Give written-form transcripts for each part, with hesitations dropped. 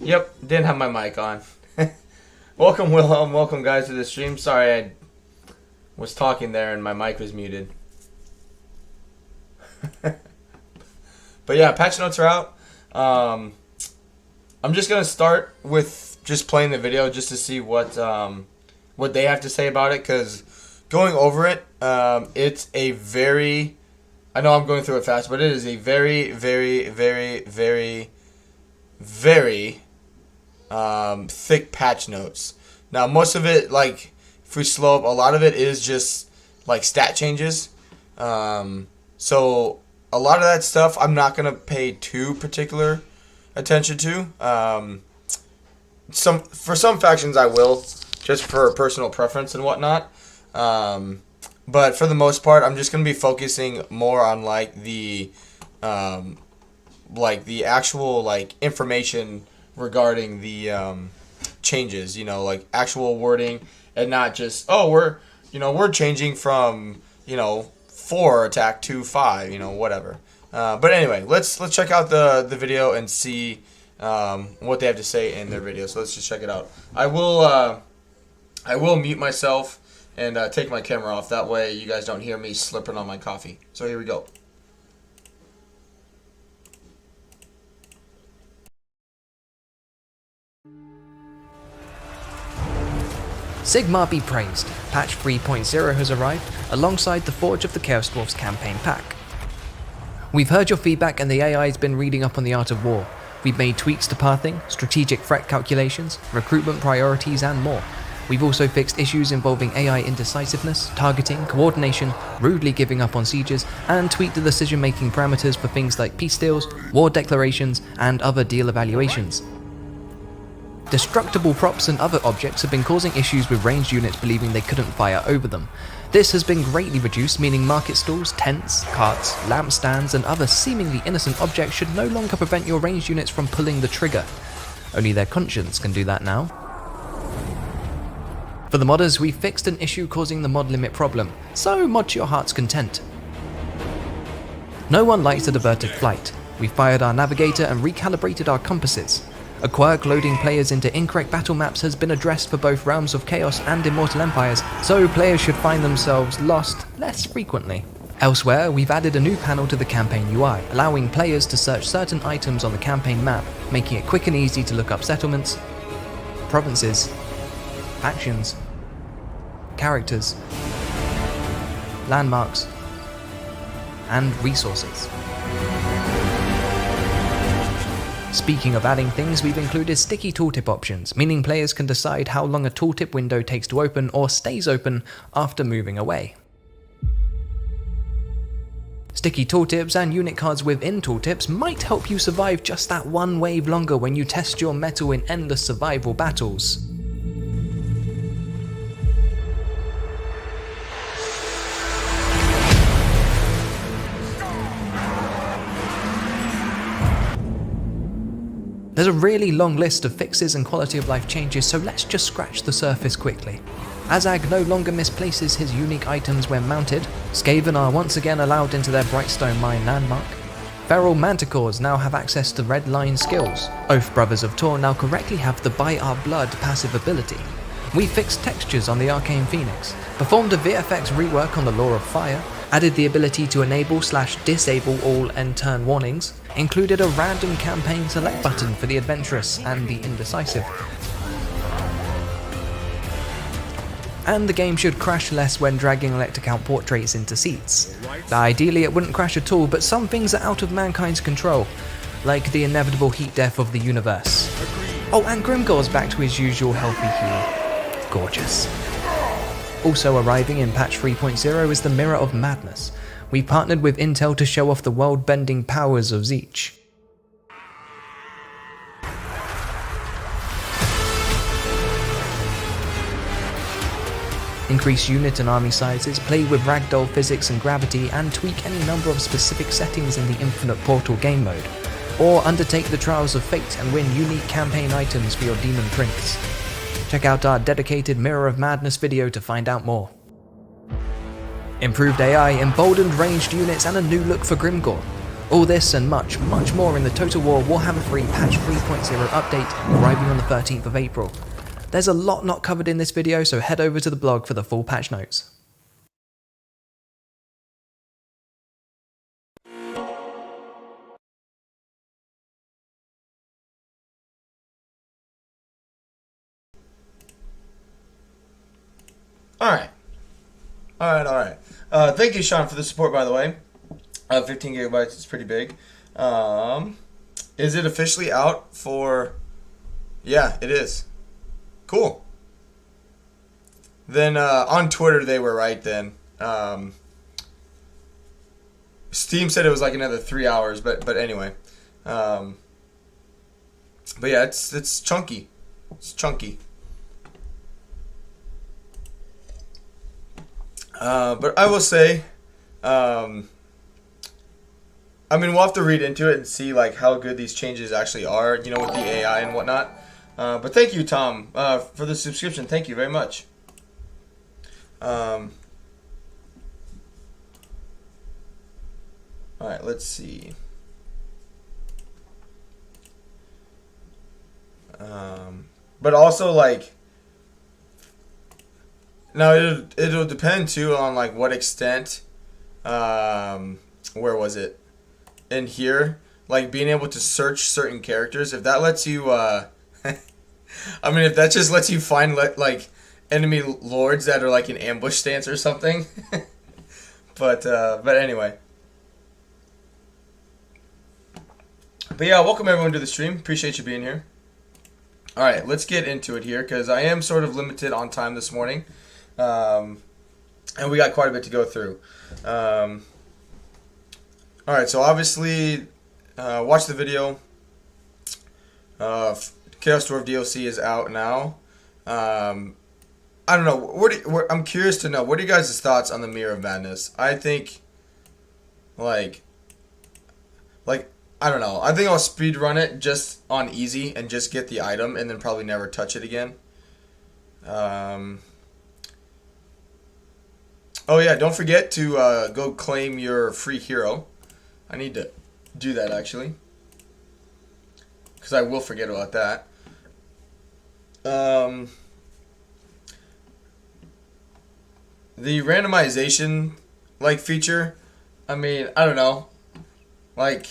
Yep, didn't have my mic on. Welcome, Wilhelm. Welcome, guys, to the stream. Sorry, I was talking there and my mic was muted. But yeah, patch notes are out. I'm just gonna start with just playing the video just to see what they have to say about it. Cause going over it, it's a very, I know I'm going through it fast, but it is a very, very, very, very, very thick patch notes. Now, most of it, like, if we slow up, a lot of it is just, like, stat changes. So, a lot of that stuff I'm not going to pay too particular attention to. For some factions I will, just for personal preference and whatnot. But for the most part, I'm just going to be focusing more on, like, the actual, like, information regarding the changes, like actual wording, and not just, oh, we're changing from 4 attack to 5, whatever. But anyway, let's check out the video and see what they have to say in their video. So let's just check it out. I will mute myself and take my camera off, that way you guys don't hear me slurping on my coffee. So here we go. Sigmar be praised, patch 3.0 has arrived alongside the Forge of the Chaos Dwarfs campaign pack. We've heard your feedback and the AI has been reading up on the art of war. We've made tweaks to pathing, strategic threat calculations, recruitment priorities and more. We've also fixed issues involving AI indecisiveness, targeting, coordination, rudely giving up on sieges, and tweaked the decision-making parameters for things like peace deals, war declarations, and other deal evaluations. Destructible props and other objects have been causing issues with ranged units believing they couldn't fire over them. This has been greatly reduced, meaning market stalls, tents, carts, lampstands and other seemingly innocent objects should no longer prevent your ranged units from pulling the trigger. Only their conscience can do that now. For the modders, we fixed an issue causing the mod limit problem, so mod to your heart's content. No one likes a diverted flight. We fired our navigator and recalibrated our compasses. A quirk loading players into incorrect battle maps has been addressed for both Realms of Chaos and Immortal Empires, so players should find themselves lost less frequently. Elsewhere, we've added a new panel to the campaign UI, allowing players to search certain items on the campaign map, making it quick and easy to look up settlements, provinces, factions, characters, landmarks, and resources. Speaking of adding things, we've included sticky tooltip options, meaning players can decide how long a tooltip window takes to open or stays open after moving away. Sticky tooltips and unit cards within tooltips might help you survive just that one wave longer when you test your mettle in endless survival battles. There's a really long list of fixes and quality of life changes, so let's just scratch the surface quickly. Azag no longer misplaces his unique items when mounted. Skaven are once again allowed into their Brightstone Mine landmark. Feral Manticores now have access to Red Line skills. Oath Brothers of Tor now correctly have the By Our Blood passive ability. We fixed textures on the Arcane Phoenix, performed a VFX rework on the Law of Fire, added the ability to enable/disable all end turn warnings, included a random campaign select button for the adventurous and the indecisive. And the game should crash less when dragging elect account portraits into seats. Ideally it wouldn't crash at all, but some things are out of mankind's control, like the inevitable heat death of the universe. Oh, and Grimgor's back to his usual healthy heal. Gorgeous. Also arriving in patch 3.0 is the Mirror of Madness. We partnered with Intel to show off the world-bending powers of Zeech. Increase unit and army sizes, play with ragdoll physics and gravity, and tweak any number of specific settings in the Infinite Portal game mode. Or undertake the Trials of Fate and win unique campaign items for your Demon Prince. Check out our dedicated Mirror of Madness video to find out more. Improved AI, emboldened ranged units, and a new look for Grimgor. All this and much, much more in the Total War Warhammer 3 Patch 3.0 update arriving on the 13th of April. There's a lot not covered in this video, so head over to the blog for the full patch notes. Alright. Thank you, Sean, for the support, by the way. 15 gigabytes is pretty big. Is it officially out for... Yeah, it is. Cool. Then on Twitter, they were right then. Steam said it was like another 3 hours, but anyway. But yeah, it's chunky. It's chunky. But I will say, I mean, we'll have to read into it and see like how good these changes actually are, you know, with the AI and whatnot. But thank you, Tom, for the subscription. Thank you very much. All right, let's see. But also like, now it'll depend too on like what extent. Where was it? In here, like being able to search certain characters. If that lets you, I mean, if that just lets you find like enemy lords that are like in ambush stance or something. But anyway. But yeah, welcome everyone to the stream. Appreciate you being here. All right, let's get into it here because I am sort of limited on time this morning, and we got quite a bit to go through. All right, so obviously, watch the video. Chaos Dwarf DLC is out now. I don't know. I'm curious to know, what are you guys' thoughts on the Mirror of Madness? I think, like, I don't know. I think I'll speedrun it just on easy and just get the item and then probably never touch it again. Oh yeah, don't forget to go claim your free hero. I need to do that actually, because I will forget about that. The randomization like feature, I mean, I don't know. Like,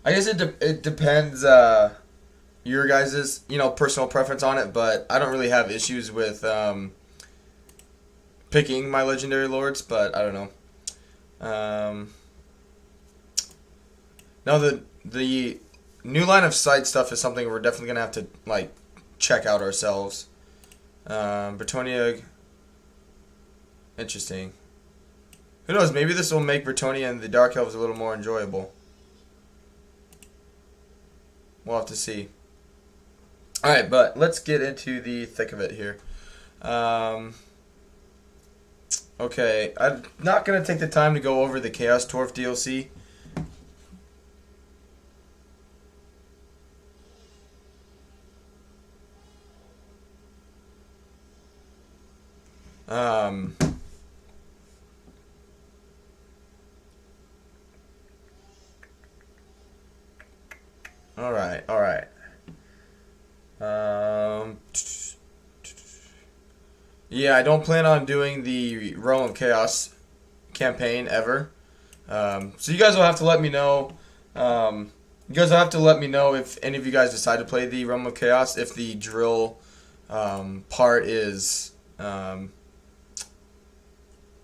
I guess it depends your guys's, you know, personal preference on it, but I don't really have issues with picking my legendary lords, but I don't know. Now the new line of sight stuff is something we're definitely gonna have to like check out ourselves. Bretonia, interesting. Who knows? Maybe this will make Bretonia and the Dark Elves a little more enjoyable. We'll have to see. All right, but let's get into the thick of it here. Okay, I'm not gonna take the time to go over the Chaos Dwarf DLC. All right. Yeah, I don't plan on doing the Realm of Chaos campaign ever. So you guys will have to let me know. You guys will have to let me know if any of you guys decide to play the Realm of Chaos, if the drill part is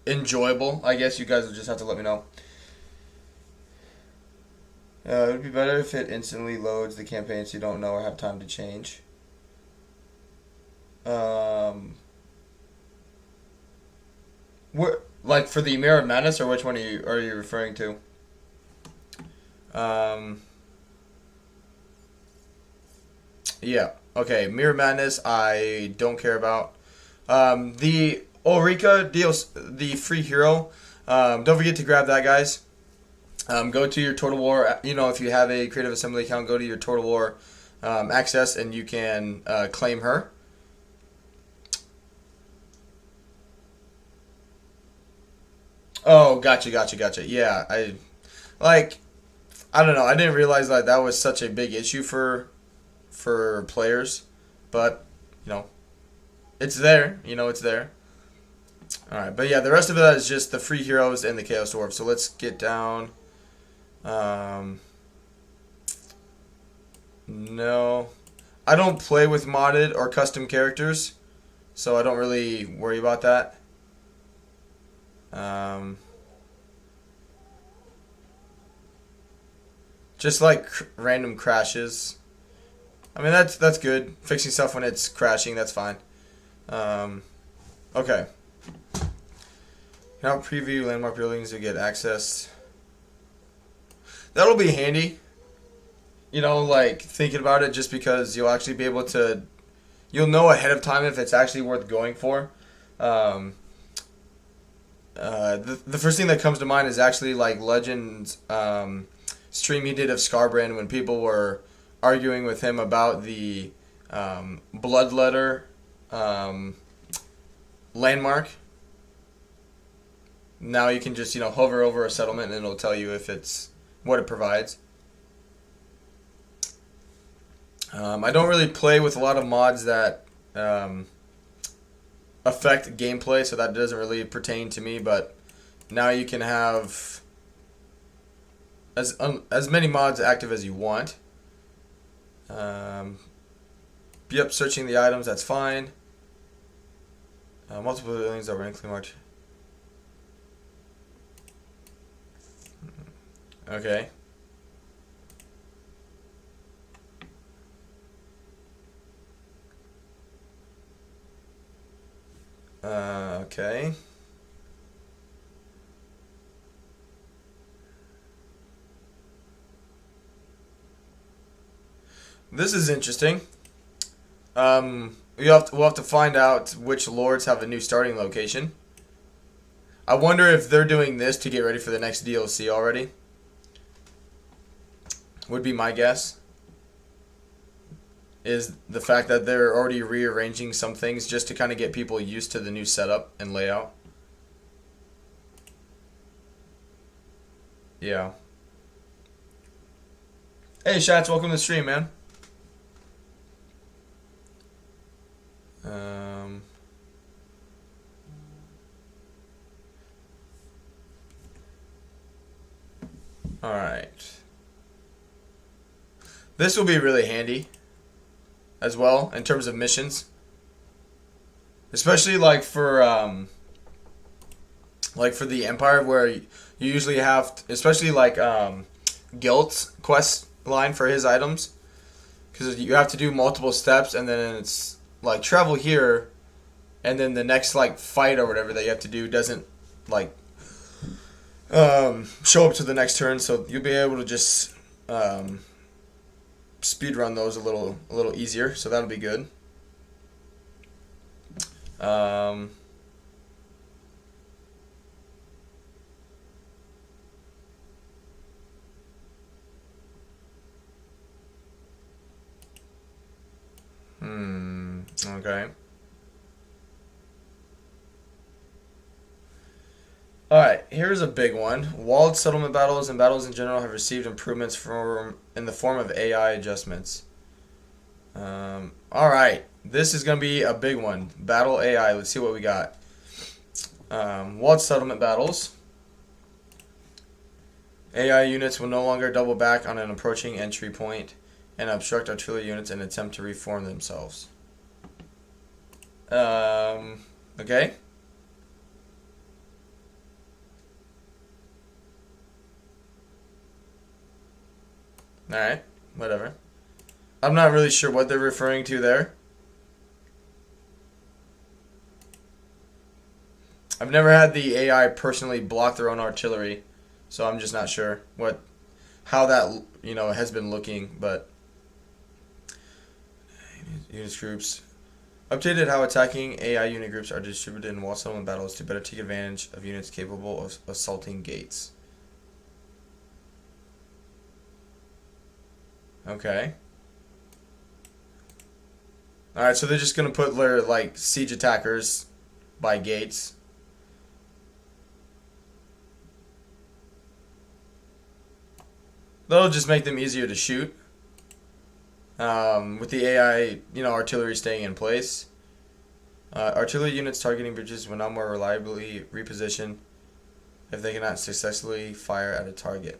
enjoyable. I guess you guys will just have to let me know. It would be better if it instantly loads the campaign so you don't know or have time to change. What, like for the Mirror of Madness, or which one are you referring to? Yeah. Okay. Mirror Madness, I don't care about. The Ulrika deals the free hero. Don't forget to grab that, guys. Go to your Total War. You know, if you have a Creative Assembly account, go to your Total War access, and you can claim her. Oh, gotcha. Yeah, I don't know. I didn't realize that was such a big issue for players, but you know, it's there. You know, it's there. All right, but yeah, the rest of that is just the free heroes and the Chaos Dwarf. So let's get down. No, I don't play with modded or custom characters, so I don't really worry about that. Just like random crashes. I mean, that's good. Fixing stuff when it's crashing, that's fine. Okay. Now preview landmark buildings to get access. That'll be handy. You know, like thinking about it, just because you'll actually be able to, you'll know ahead of time if it's actually worth going for. The first thing that comes to mind is actually like Legends stream he did of Scarbrand when people were arguing with him about the Bloodletter landmark. Now you can just, you know, hover over a settlement and it'll tell you if it's what it provides. I don't really play with a lot of mods that affect gameplay, so that doesn't really pertain to me, but now you can have as many mods active as you want. Yep, searching the items, that's fine. Multiple buildings that were randomly marked. Okay. Okay. This is interesting. We'll have to find out which lords have a new starting location. I wonder if they're doing this to get ready for the next DLC already. Would be my guess. Is the fact that they're already rearranging some things just to kind of get people used to the new setup and layout. Yeah. Hey, Shats, welcome to the stream, man. Alright. This will be really handy as well in terms of missions. Especially like for the Empire, where you usually have, especially like Gilt's quest line for his items, because you have to do multiple steps, and then it's like travel here, and then the next like fight or whatever that you have to do doesn't like show up to the next turn, so you'll be able to just speed run those a little easier, so that'll be good. Okay. Alright, here's a big one. Walled settlement battles and battles in general have received improvements in the form of AI adjustments. Alright, this is going to be a big one. Battle AI, let's see what we got. Walled settlement battles. AI units will no longer double back on an approaching entry point and obstruct artillery units and attempt to reform themselves. Okay. Alright, whatever. I'm not really sure what they're referring to there. I've never had the AI personally block their own artillery, so I'm just not sure how that, you know, has been looking, but units groups updated how attacking AI unit groups are distributed in wall settlement battles to better take advantage of units capable of assaulting gates. Okay. Alright, so they're just going to put their, like, siege attackers by gates. That'll just make them easier to shoot. With the AI, artillery staying in place. Artillery units targeting bridges will now more reliably reposition if they cannot successfully fire at a target.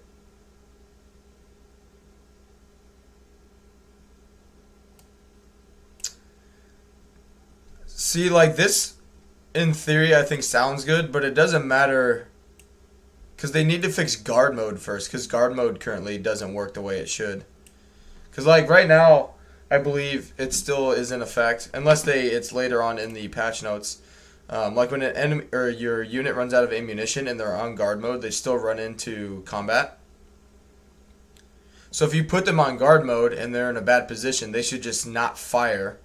See, like this, in theory, I think sounds good, but it doesn't matter because they need to fix guard mode first, because guard mode currently doesn't work the way it should. Because like right now, I believe it still is in effect, unless it's later on in the patch notes. Like when an enemy or your unit runs out of ammunition and they're on guard mode, they still run into combat. So if you put them on guard mode and they're in a bad position, they should just not fire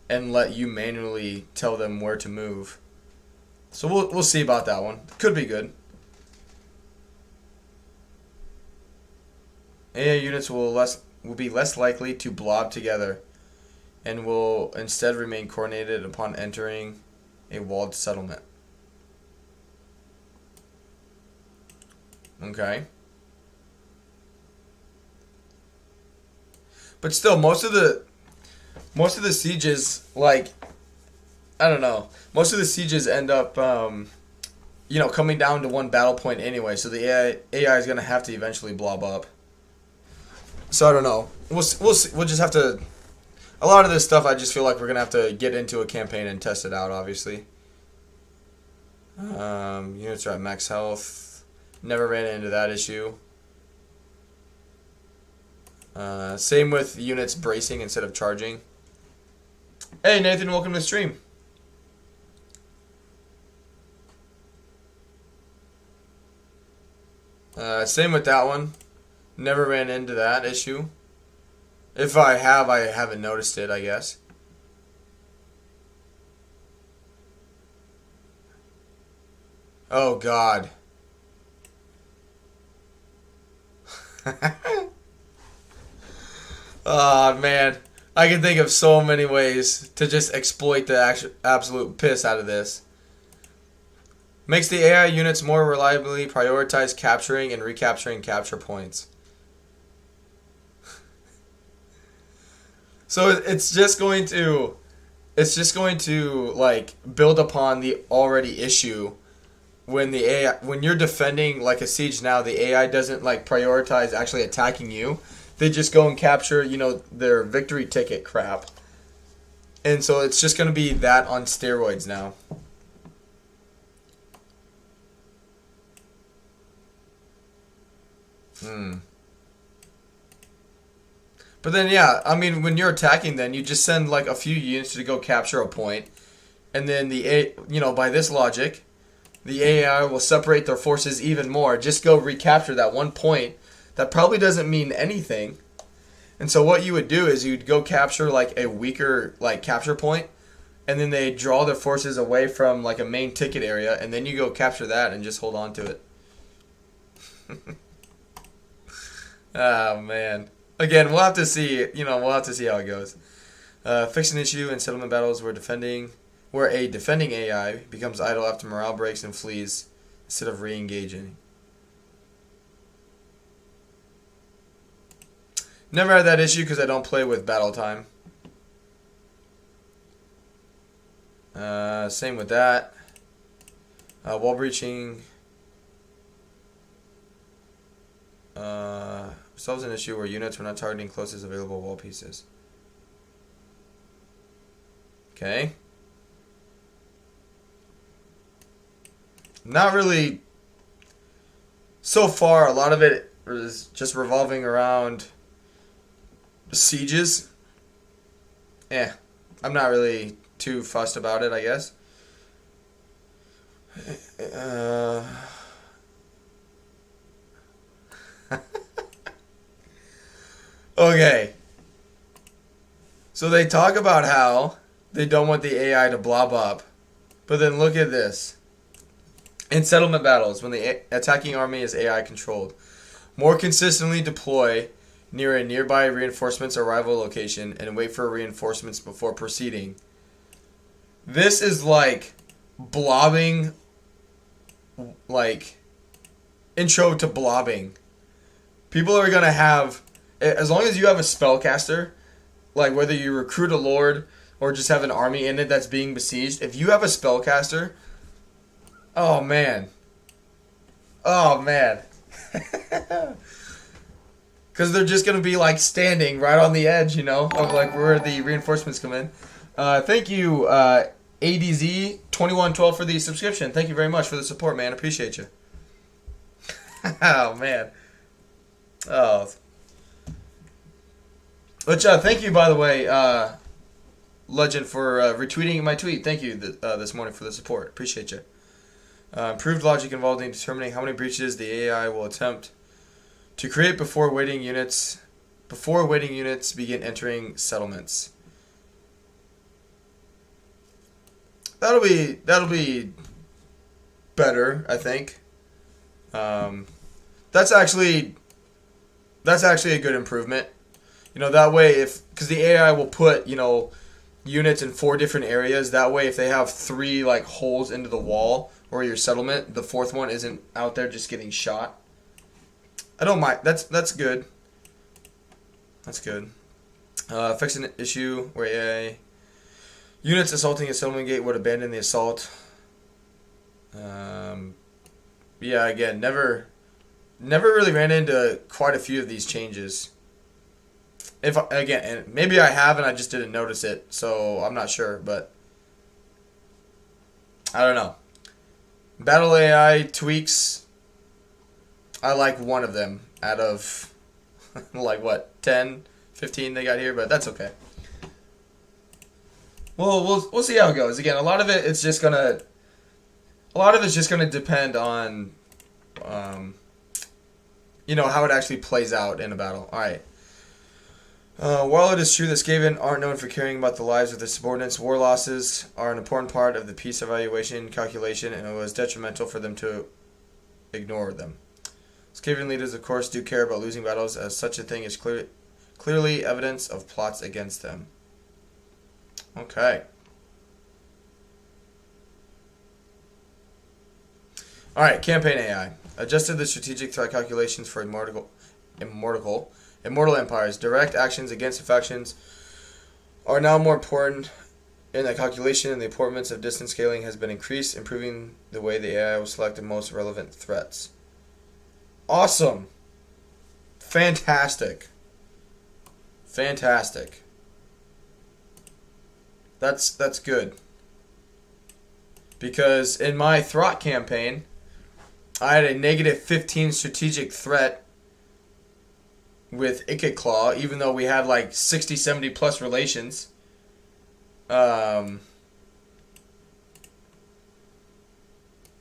and let you manually tell them where to move. So we'll see about that one. Could be good. AI units will be less likely to blob together and will instead remain coordinated upon entering a walled settlement. Okay. But still, most of the sieges, like, I don't know, most of the sieges end up, coming down to one battle point anyway, so the AI is going to have to eventually blob up. So I don't know. We'll see. We'll just have to. A lot of this stuff, I just feel like we're gonna have to get into a campaign and test it out. Obviously. Units are at max health. Never ran into that issue. Same with units bracing instead of charging. Hey Nathan, welcome to the stream. Same with that one. Never ran into that issue. If I have, I haven't noticed it, I guess. Oh, God. Oh, man. I can think of so many ways to just exploit the absolute piss out of this. Makes the AI units more reliably prioritize capturing and recapturing capture points. So it's just going to like build upon the already issue when you're defending like a siege now, the AI doesn't like prioritize actually attacking you. They just go and capture, their victory ticket crap. And so it's just going to be that on steroids now. But then, yeah, I mean, when you're attacking, then you just send like a few units to go capture a point, and then by this logic, the AI will separate their forces even more. Just go recapture that one point that probably doesn't mean anything. And so what you would do is you'd go capture like a weaker like capture point, and then they draw their forces away from like a main ticket area, and then you go capture that and just hold on to it. Oh man. Again, we'll have to see. We'll have to see how it goes. Fix an issue in settlement battles where a defending AI becomes idle after morale breaks and flees instead of re-engaging. Never had that issue because I don't play with battle time. Same with that. Wall breaching. Solves an issue where units were not targeting closest available wall pieces. Okay. Not really. So far, a lot of it is just revolving around sieges. I'm not really too fussed about it, I guess. Okay. So they talk about how they don't want the AI to blob up. But then look at this. In settlement battles, when the attacking army is AI controlled, more consistently deploy near a nearby reinforcement's arrival location and wait for reinforcements before proceeding. This is like blobbing, like intro to blobbing. People are gonna have, as long as you have a spellcaster, like whether you recruit a lord or just have an army in it that's being besieged, if you have a spellcaster, oh man. Oh man. Because they're just going to be like standing right on the edge, you know, of like where the reinforcements come in. Thank you, ADZ2112 for the subscription. Thank you very much for the support, man. Appreciate you. Oh, man. Oh. Which, thank you, by the way, Legend, for retweeting my tweet. Thank you this morning for the support. Appreciate you. Improved logic involved in determining how many breaches the AI will attempt to create before waiting units begin entering settlements. That'll be better, I think. That's actually a good improvement. You know, that way, because the AI will put, you know, units in 4 different areas. That way, if they have 3 like holes into the wall or your settlement, the 4th one isn't out there just getting shot. I don't mind. That's good. That's good. Fixing an issue where AI units assaulting a settlement gate would abandon the assault. Yeah, again, never really ran into quite a few of these changes. And maybe I have and I just didn't notice it, so I'm not sure, but I don't know. Battle AI tweaks, I like one of them out of like what, 10, 15 they got here, but that's okay. Well, we'll see how it goes. Again, a lot of it's just gonna depend on you know, how it actually plays out in a battle. All right. While it is true that Skaven aren't known for caring about the lives of their subordinates, war losses are an important part of the peace evaluation calculation, and it was detrimental for them to ignore them. Skaven leaders, of course, do care about losing battles, as such a thing is clearly evidence of plots against them. Okay. Alright, campaign AI. Adjusted the strategic threat calculations for immortal empires. Direct actions against factions are now more important in the calculation, and the importance of distance scaling has been increased, improving the way the AI will select the most relevant threats. Awesome. Fantastic. Fantastic. That's good. Because in my Throt campaign, I had a negative 15 strategic threat with Ikit Claw, even though we had like 60, 70 plus relations. Even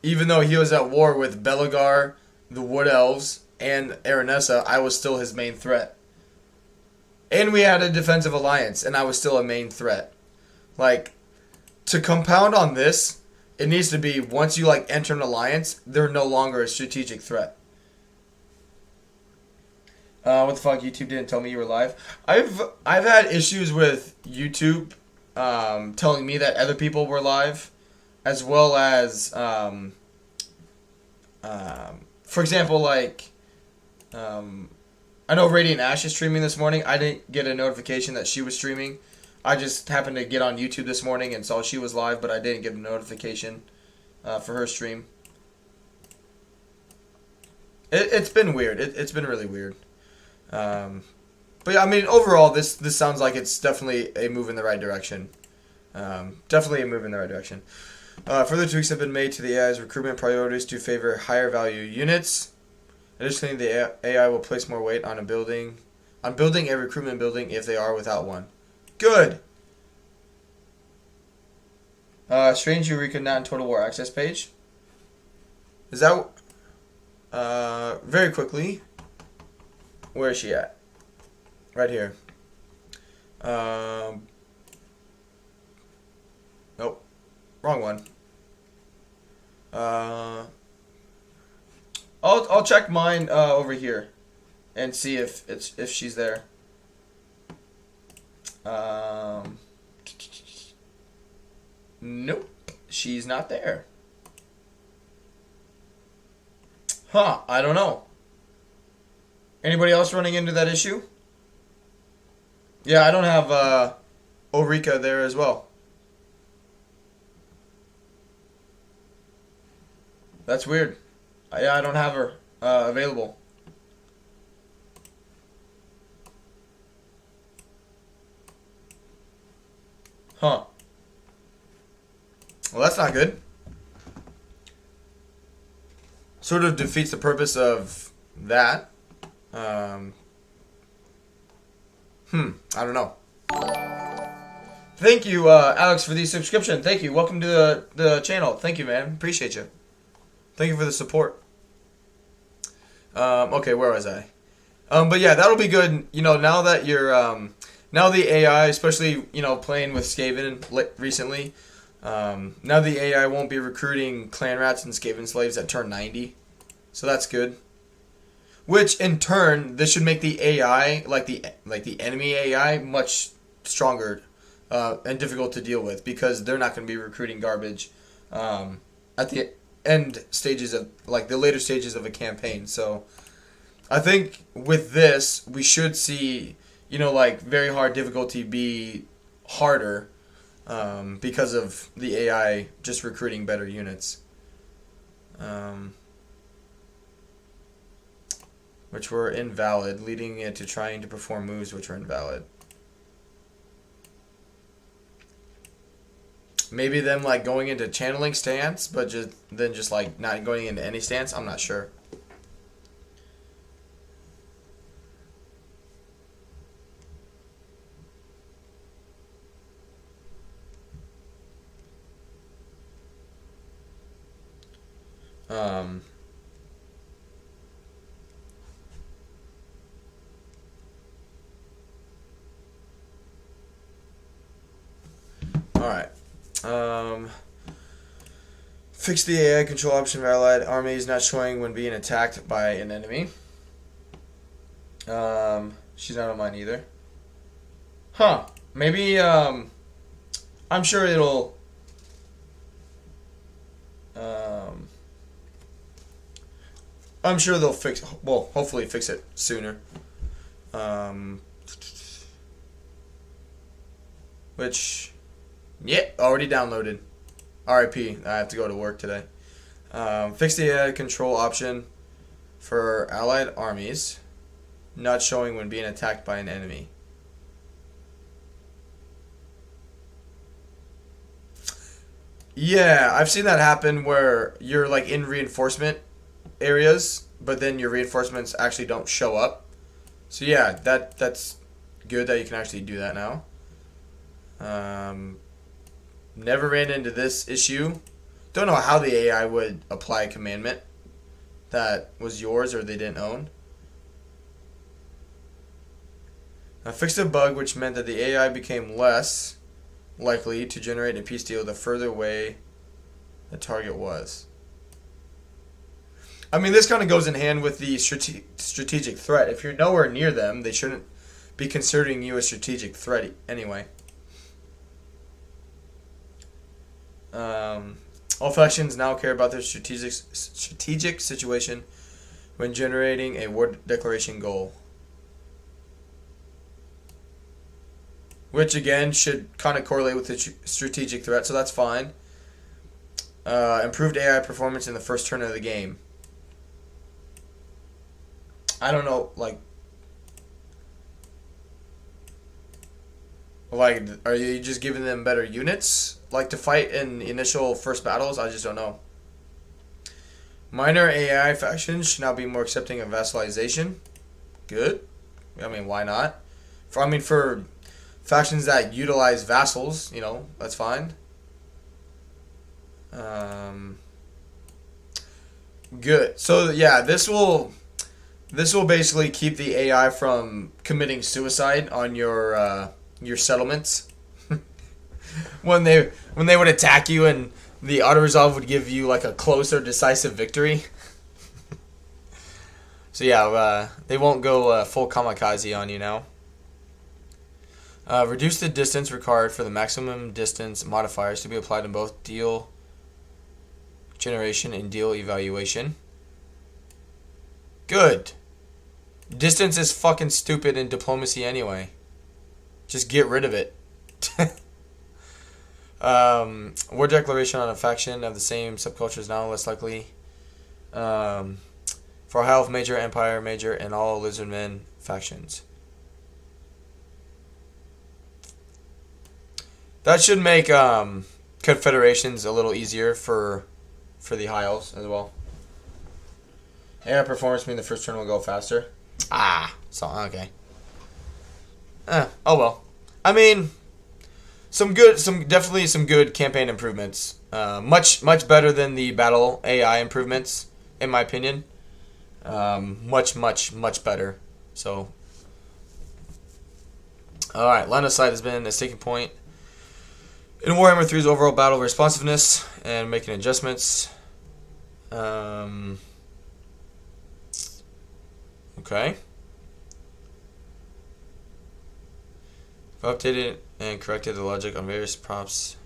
though he was at war with Belagar, the Wood Elves, and Aranessa, I was still his main threat. And we had a defensive alliance, and I was still a main threat. Like, to compound on this, it needs to be, once you like enter an alliance, they're no longer a strategic threat. What the fuck? YouTube didn't tell me you were live. I've had issues with YouTube telling me that other people were live, as well as for example, like I know Radiant Ash is streaming this morning. I didn't get a notification that she was streaming. I just happened to get on YouTube this morning and saw she was live, but I didn't get a notification for her stream. It's been weird. It's been really weird. But yeah, I mean, overall, this sounds like it's definitely a move in the right direction. Definitely a move in the right direction. Further tweaks have been made to the AI's recruitment priorities to favor higher value units. Additionally, the AI will place more weight on building a recruitment building if they are without one. Good. Strange Eureka not in Total War Access page. Is that very quickly? Where is she at? Right here. Nope. Wrong one. I'll check mine over here and see if she's there. Nope, she's not there. Huh, I don't know. Anybody else running into that issue? Yeah, I don't have Ulrika there as well. That's weird. Yeah, I don't have her available. Huh. Well, that's not good. Sort of defeats the purpose of that. I don't know. Thank you, Alex, for the subscription. Thank you. Welcome to the channel. Thank you, man. Appreciate you. Thank you for the support. Okay, where was I? But yeah, that'll be good. You know, now that you're, now the AI, especially, you know, playing with Skaven recently, now the AI won't be recruiting clan rats and Skaven slaves that turn 90. So that's good. Which in turn, this should make the AI, like the enemy AI, much stronger and difficult to deal with, because they're not going to be recruiting garbage at the end stages of, like, the later stages of a campaign. So I think with this, we should see, you know, like, very hard difficulty be harder because of the AI just recruiting better units. Which were invalid, leading it to trying to perform moves which were invalid. Maybe them, like, going into channeling stance, but just like not going into any stance. I'm not sure. Alright. Fix the AI control option of allied armies not showing when being attacked by an enemy. She's not on mine either. Huh. Maybe, I'm sure it'll... I'm sure they'll fix... Well, hopefully fix it sooner. Which... Yeah, already downloaded. RIP. I have to go to work today. Fix the AI control option for allied armies not showing when being attacked by an enemy. Yeah, I've seen that happen where you're, like, in reinforcement areas, but then your reinforcements actually don't show up. So yeah, that's good that you can actually do that now. Never ran into this issue. Don't know how the AI would apply a commandment that was yours or they didn't own. I fixed a bug which meant that the AI became less likely to generate a peace deal the further away the target was. I mean, this kind of goes in hand with the strategic threat. If you're nowhere near them, they shouldn't be considering you a strategic threat anyway. All factions now care about their strategic situation when generating a war declaration goal. Which, again, should kind of correlate with the strategic threat, so that's fine. Improved AI performance in the first turn of the game. I don't know, like, are you just giving them better units, like, to fight in initial first battles? I just don't know. Minor AI factions should now be more accepting of vassalization. Good. I mean, why not? For factions that utilize vassals, you know, that's fine. Good. So yeah, this will basically keep the AI from committing suicide on your settlements. when they would attack you, and the auto resolve would give you, like, a close or decisive victory. So yeah, they won't go full kamikaze on you now. Reduce the distance required for the maximum distance modifiers to be applied in both deal generation and deal evaluation. Good. Distance is fucking stupid in diplomacy anyway. Just get rid of it. War declaration on a faction of the same subculture is now less likely. For Half Major, Empire Major, and all Lizardmen factions. That should make confederations a little easier for the Hiles as well. Yeah, performance mean the first turn will go faster. So okay. Oh well. I mean, definitely some good campaign improvements. Much better than the battle AI improvements, in my opinion. Much better. So, all right, line of sight has been a sticking point in Warhammer 3's overall battle responsiveness and making adjustments. Okay. I've updated and corrected the logic on various props.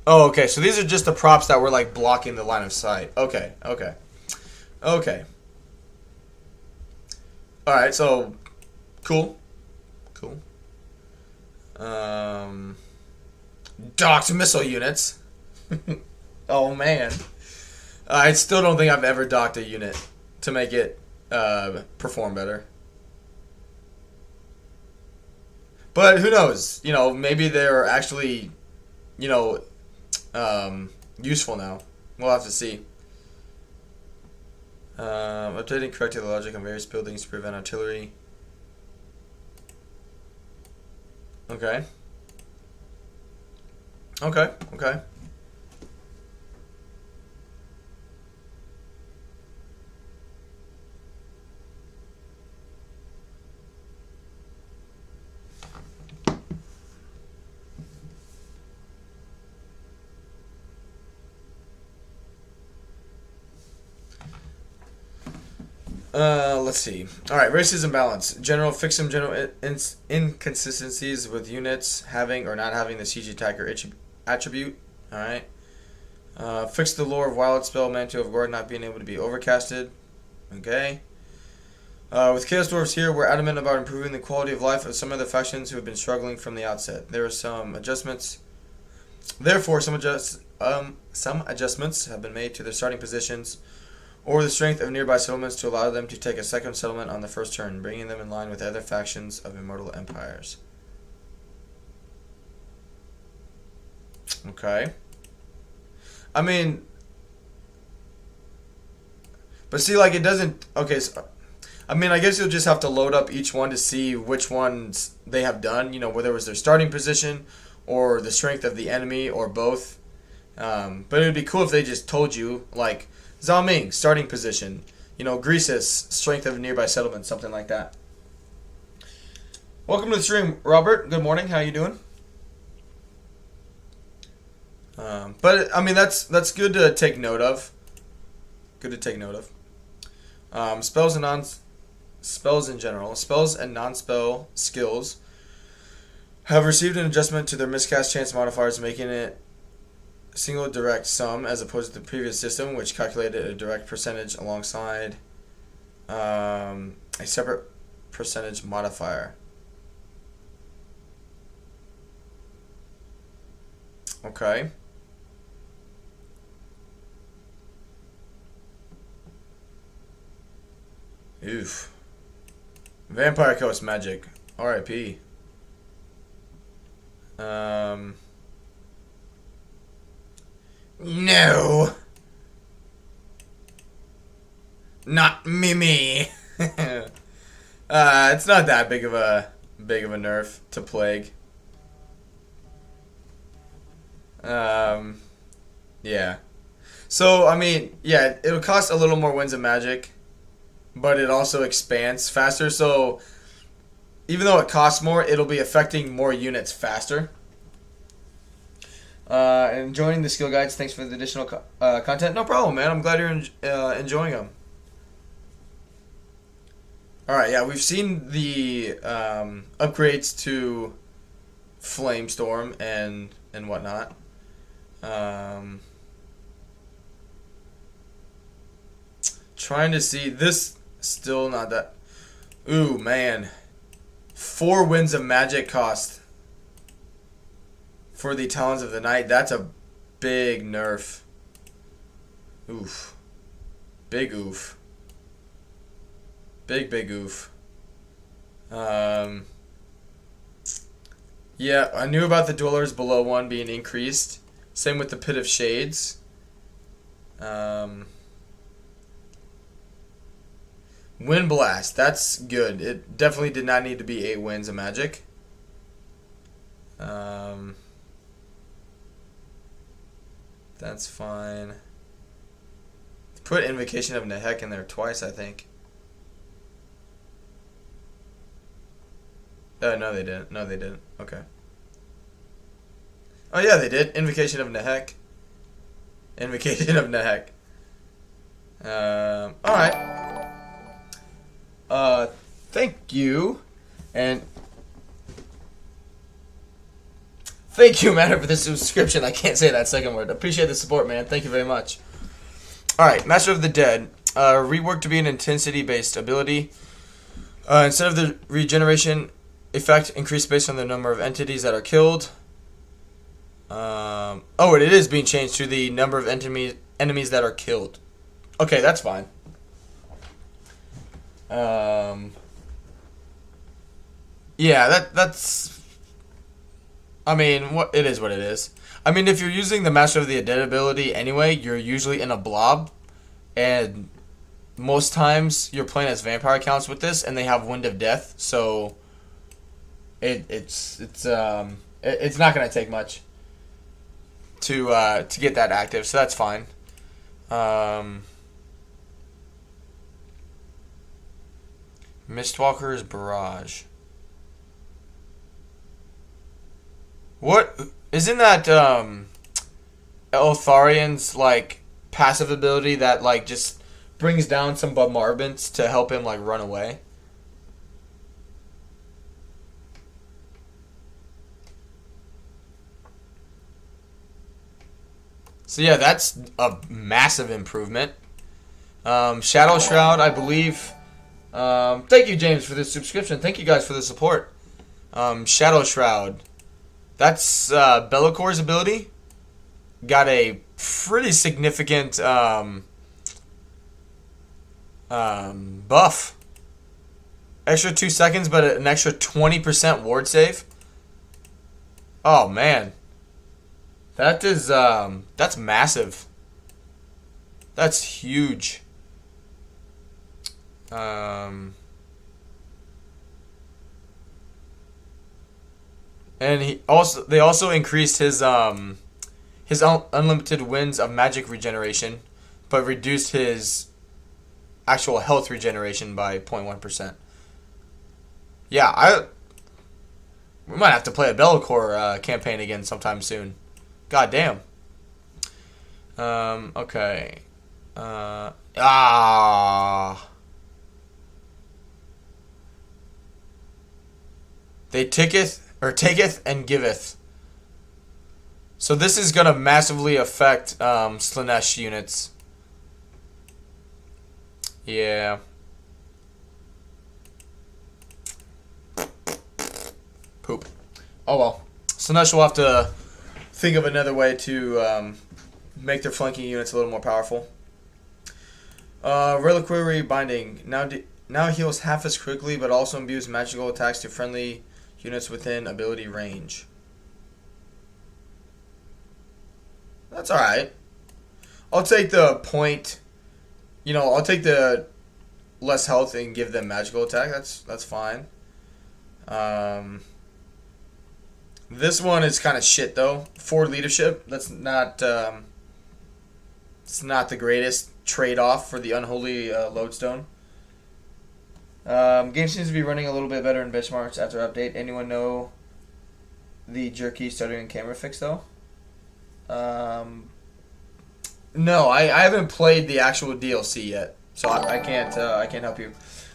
Oh, okay. So these are just the props that were like blocking the line of sight. Okay. All right. So, cool. Docked missile units. Oh man. I still don't think I've ever docked a unit to make it perform better. But who knows? You know, maybe they're actually, you know, useful now. We'll have to see. Updating, correcting the logic on various buildings to prevent artillery. Okay. Let's see. Alright, racism balance. Fix some general inconsistencies with units having or not having the siege attacker attribute. Alright. Fix the lore of Wild Spell Mantle of Guard not being able to be overcasted. Okay. With Chaos Dwarfs here, we're adamant about improving the quality of life of some of the factions who have been struggling from the outset. There are some adjustments. Therefore, some adjustments have been made to their starting positions or the strength of nearby settlements to allow them to take a second settlement on the first turn, bringing them in line with other factions of immortal empires. Okay. I mean, but see, like, it doesn't. Okay, so, I mean, I guess you'll just have to load up each one to see which ones they have done. You know, whether it was their starting position or the strength of the enemy or both. But it would be cool if they just told you, like, Zhao Ming, starting position. You know, Greasus, strength of a nearby settlement, something like that. Welcome to the stream, Robert. Good morning. How you doing? But I mean, that's good to take note of. Spells in general. Spells and non-spell skills have received an adjustment to their miscast chance modifiers, making it single direct sum as opposed to the previous system, which calculated a direct percentage alongside a separate percentage modifier. Okay. Oof. Vampire Coast Magic. R.I.P. No. Not Mimi. It's not that big of a nerf to Plague. Yeah. So, I mean, yeah, it'll cost a little more Winds of Magic, but it also expands faster. So, even though it costs more, it'll be affecting more units faster. And joining the skill guides, thanks for the additional content. No problem, man. I'm glad you're enjoying them. Alright, yeah, we've seen the upgrades to Flamestorm and whatnot. Trying to see this. Still not that. Ooh, man. 4 winds of magic cost for the Talons of the Night. That's a big nerf. Oof. Big oof. Big oof. Yeah, I knew about the Dwellers Below 1 being increased. Same with the Pit of Shades. Wind Blast, that's good. It definitely did not need to be 8 winds of magic. That's fine. Put Invocation of Nehek in there twice, I think. No, they didn't. No, they didn't. Okay. Oh, yeah, they did. Invocation of Nehek. Invocation of Nehek. Alright. Thank you. And thank you, Matter, for the subscription. I can't say that second word. Appreciate the support, man. Thank you very much. Alright, Master of the Dead. Reworked to be an intensity-based ability. Instead of the regeneration effect, increased based on the number of entities that are killed. Oh, and it is being changed to the number of enemies that are killed. Okay, that's fine. Yeah, that's. I mean, what it is, what it is. I mean, if you're using the Master of the Dead ability anyway, you're usually in a blob, and most times you're playing as vampire accounts with this, and they have Wind of Death, so it's not gonna take much to get that active, so that's fine. Mistwalker's Barrage. What isn't that Eltharian's like passive ability that like just brings down some bombardments to help him like run away? So yeah, that's a massive improvement. Shadow Shroud, I believe. Thank you, James, for the subscription. Thank you guys for the support. Shadow Shroud. That's Bellacor's ability. Got a pretty significant buff. Extra 2 seconds, but an extra 20% ward save. Oh man, that is that's massive. That's huge. And they also increased his unlimited winds of magic regeneration, but reduced his actual health regeneration by 0.1%. Yeah, we might have to play a Be'lakor campaign again sometime soon. God damn. Okay. They taketh and giveth. So this is going to massively affect Slaanesh units. Yeah. Poop. Oh well. Slaanesh will have to think of another way to make their flanking units a little more powerful. Reliquary Binding. Now heals half as quickly, but also imbues magical attacks to friendly units within ability range. That's alright. I'll take the point. I'll take the less health and give them magical attack. That's fine. This one is kind of shit though. For leadership, that's not. It's not the greatest trade-off for the unholy lodestone. Game seems to be running a little bit better in benchmarks after update. Anyone know the jerky stuttering camera fix though? No, I haven't played the actual DLC yet, so I can't help you.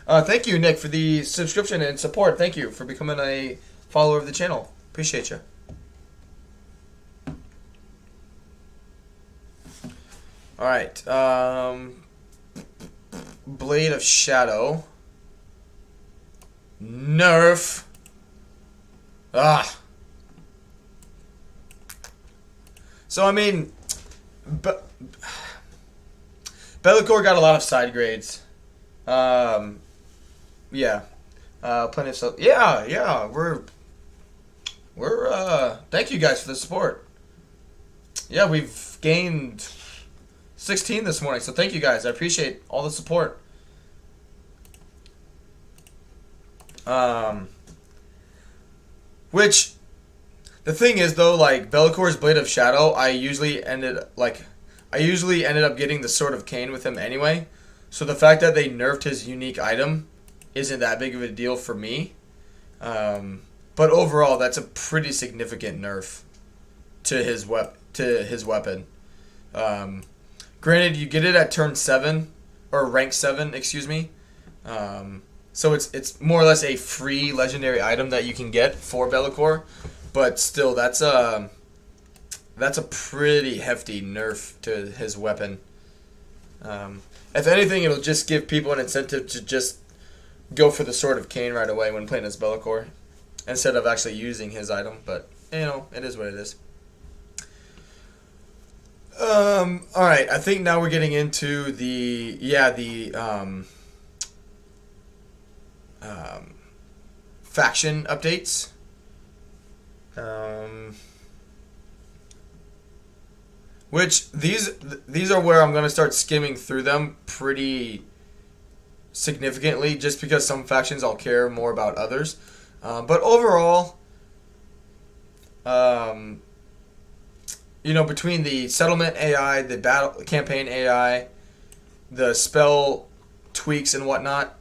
Thank you, Nick, for the subscription and support. Thank you for becoming a follower of the channel. Appreciate you. All right. Blade of Shadow. Nerf. Ah. So I mean, Be'lakor got a lot of side grades. Yeah. Plenty of stuff. Yeah. We're thank you guys for the support. Yeah, we've gained 16 this morning, so thank you guys. I appreciate all the support. Which the thing is though, like Bellacor's Blade of Shadow, I usually ended up getting the Sword of Cain with him anyway. So the fact that they nerfed his unique item isn't that big of a deal for me. But overall, that's a pretty significant nerf to his weapon. Granted, you get it at turn 7 or rank 7, excuse me. So it's more or less a free legendary item that you can get for Be'lakor, but still, that's a pretty hefty nerf to his weapon. If anything, it'll just give people an incentive to just go for the Sword of Cain right away when playing as Be'lakor, instead of actually using his item. But it is what it is. All right, I think now we're getting into the faction updates. Which these are where I'm going to start skimming through them pretty significantly, just because some factions I'll care more about others. But overall, between the settlement AI, the battle campaign AI, the spell tweaks and whatnot,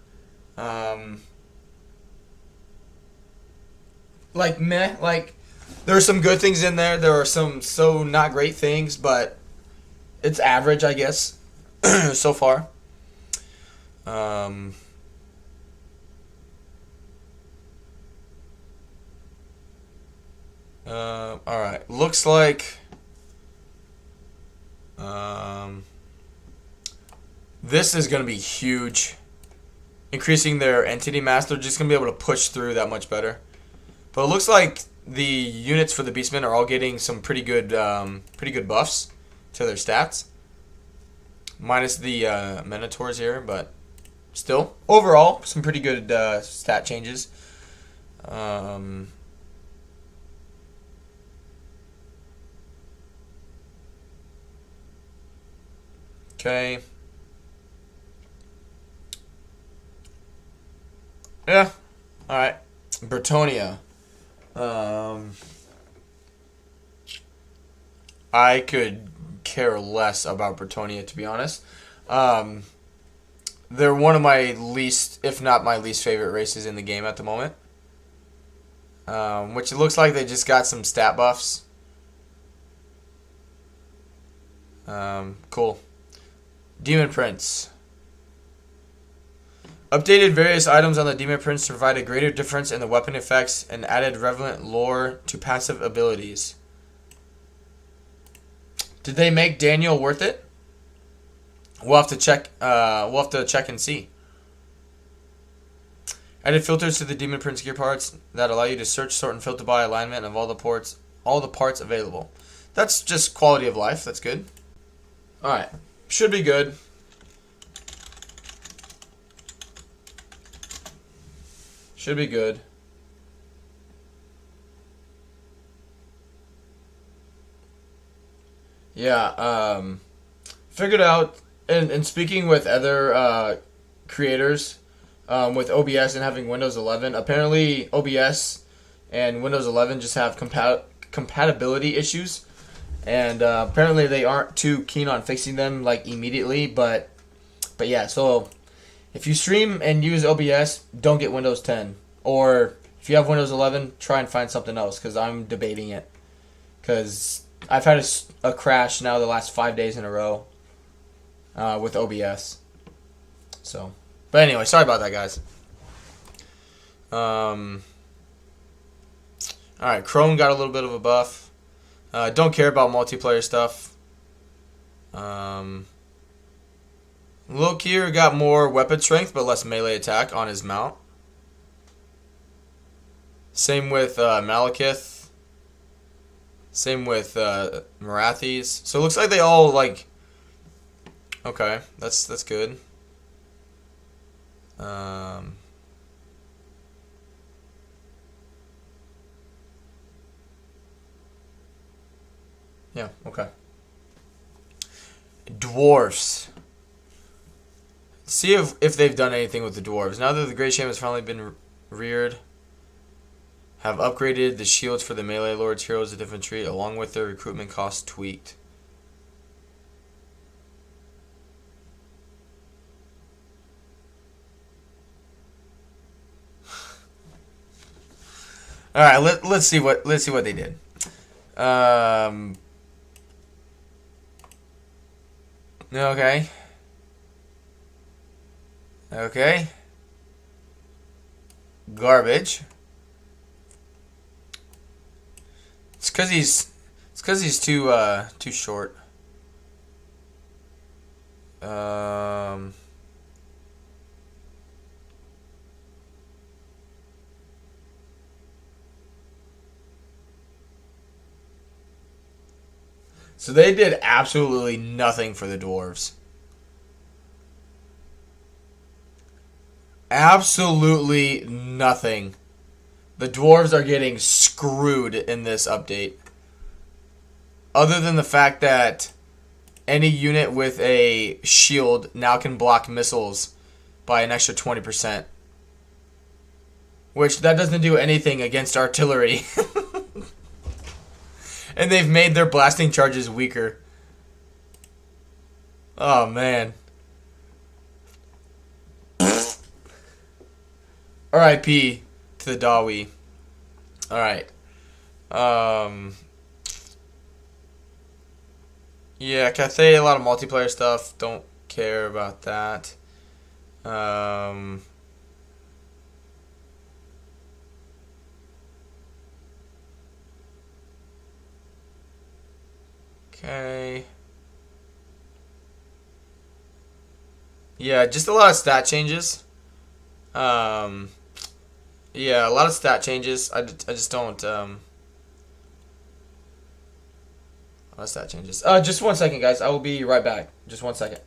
there are some good things in there. There are some so not great things, but it's average, I guess, so far. All right. Looks like this is going to be huge. Increasing their entity mass, they're just going to be able to push through that much better. But it looks like the units for the Beastmen are all getting some pretty good buffs to their stats. Minus the Minotaurs here, but still, overall, some pretty good stat changes. Okay. Yeah. All right. Bretonia. I could care less about Bretonia, to be honest. They're one of my least, if not my least favorite races in the game at the moment. Which it looks like they just got some stat buffs. Cool. Demon Prince. Updated various items on the Demon Prince to provide a greater difference in the weapon effects and added relevant lore to passive abilities. Did they make Daniel worth it? We'll have to check. We'll have to check and see. Added filters to the Demon Prince gear parts that allow you to search, sort, and filter by alignment of all the parts available. That's just quality of life. That's good. All right, should be good. Should be good. Yeah, figured out, and speaking with other creators with OBS and having Windows 11, apparently OBS and Windows 11 just have compatibility issues, and apparently they aren't too keen on fixing them like immediately, but yeah, so if you stream and use OBS, don't get Windows 10. Or if you have Windows 11, try and find something else, because I'm debating it. Because I've had a crash now the last 5 days in a row with OBS. So, but anyway, sorry about that, guys. Alright, Chrome got a little bit of a buff. Don't care about multiplayer stuff. Lokir got more weapon strength but less melee attack on his mount. Same with Malekith. Same with Marathis. So it looks like they all like. Okay, that's good. Yeah. Okay. Dwarfs. See if they've done anything with the dwarves. Now that the Great Shame has finally been reared, have upgraded the shields for the melee lords, heroes, and infantry, along with their recruitment costs tweaked. All right, let's see what they did. Okay. Okay. Garbage. It's cause he's too short. So they did absolutely nothing for the dwarves. Absolutely nothing. The dwarves are getting screwed in this update. Other than the fact that any unit with a shield now can block missiles by an extra 20%. Which, that doesn't do anything against artillery. And they've made their blasting charges weaker. Oh, man. R.I.P. to the Dawi. Alright. Yeah, Cathay, a lot of multiplayer stuff. Don't care about that. Okay. Yeah, just a lot of stat changes. Yeah, a lot of stat changes. I just don't. A lot of stat changes. Just 1 second, guys. I will be right back. Just 1 second.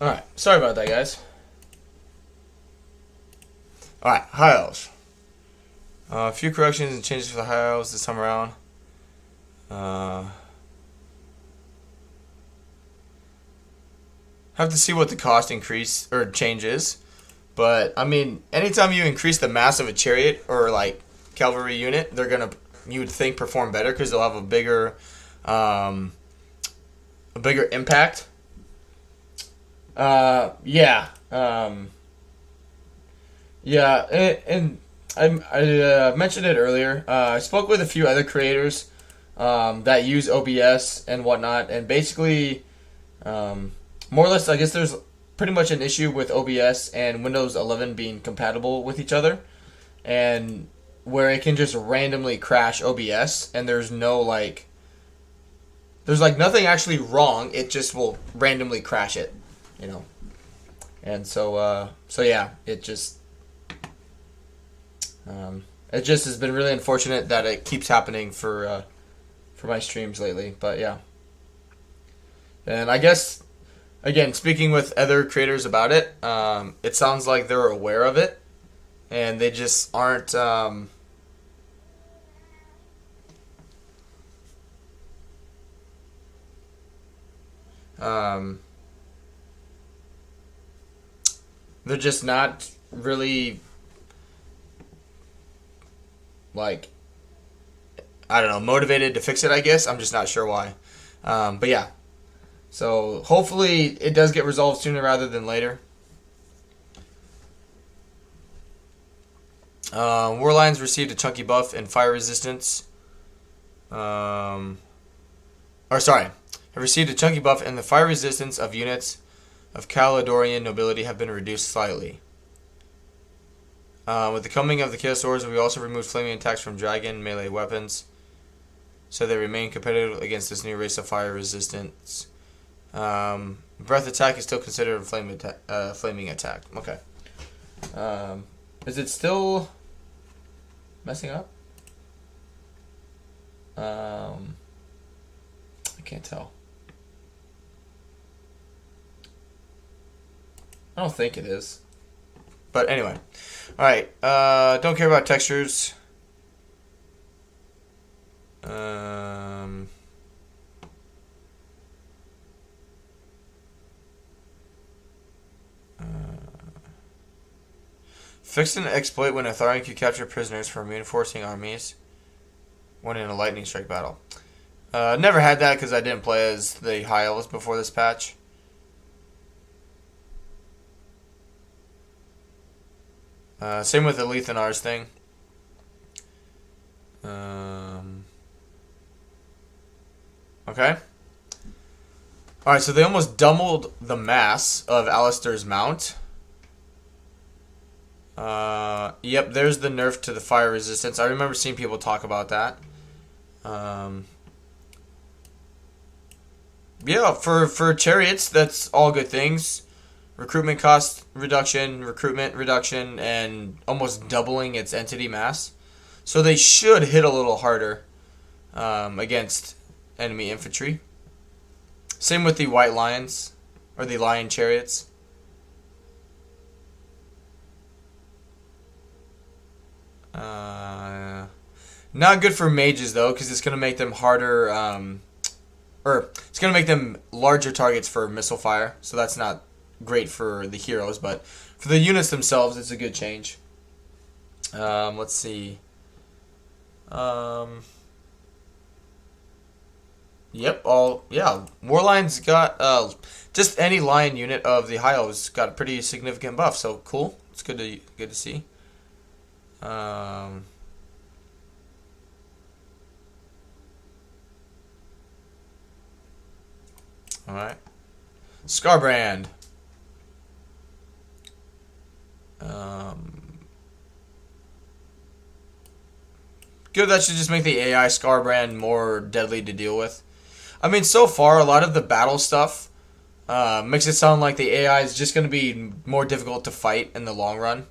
Alright, sorry about that, guys. Alright, high elves. A few corrections and changes for the high elves this time around. Have to see what the cost increase or change is. But, I mean, anytime you increase the mass of a chariot or, like, cavalry unit, they're going to, you would think, perform better because they'll have a bigger impact. Yeah. And I mentioned it earlier. I spoke with a few other creators that use OBS and whatnot, and basically, more or less, I guess there's pretty much an issue with OBS and Windows 11 being compatible with each other, and where it can just randomly crash OBS, and there's like nothing actually wrong. It just will randomly crash it, you know. And so yeah, it just has been really unfortunate that it keeps happening for my streams lately. But yeah, and I guess, again, speaking with other creators about it, it sounds like they're aware of it, and they just aren't. They're just not really, like, I don't know, motivated to fix it, I guess. I'm just not sure why. But yeah. So hopefully it does get resolved sooner rather than later. Warlines received a chunky buff in fire resistance. Have received a chunky buff in the fire resistance of units of Caledonian nobility have been reduced slightly. With the coming of the Chaos Swords, we also removed flaming attacks from dragon melee weapons, so they remain competitive against this new race of fire resistance. Breath attack is still considered a flaming attack. Okay. Is it still messing up? I can't tell. I don't think it is. But anyway. Alright. Don't care about textures. Fixed an exploit when Atharian could capture prisoners from reinforcing armies when in a lightning strike battle. Never had that because I didn't play as the High Elves before this patch. Same with the Lethanar's thing. Okay. Alright, so they almost doubled the mass of Alistair's mount. Yep, there's the nerf to the fire resistance. I remember seeing people talk about that. Yeah, for chariots, that's all good things. Recruitment cost reduction, recruitment reduction, and almost doubling its entity mass. So they should hit a little harder against enemy infantry. Same with the white lions, or the lion chariots. Not good for mages though, because it's going to make them harder, or it's going to make them larger targets for missile fire. So that's not great for the heroes, but for the units themselves, it's a good change. Let's see. Yep. Warlines got just any lion unit of the High Elves got a pretty significant buff. So cool. It's good to see. All right. Scarbrand. Good, that should just make the AI Scarbrand more deadly to deal with. I mean, so far, a lot of the battle stuff makes it sound like the AI is just going to be more difficult to fight in the long run,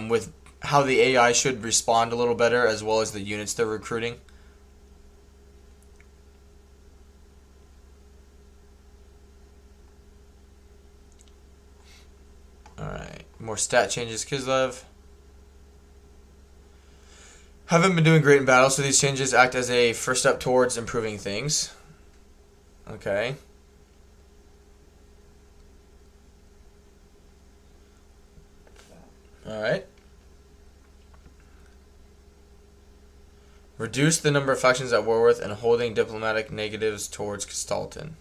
with how the AI should respond a little better, as well as the units they're recruiting. More stat changes, Kislev. Haven't been doing great in battle, so these changes act as a first step towards improving things. Okay. Alright. Reduce the number of factions at war with and holding diplomatic negatives towards Castalton.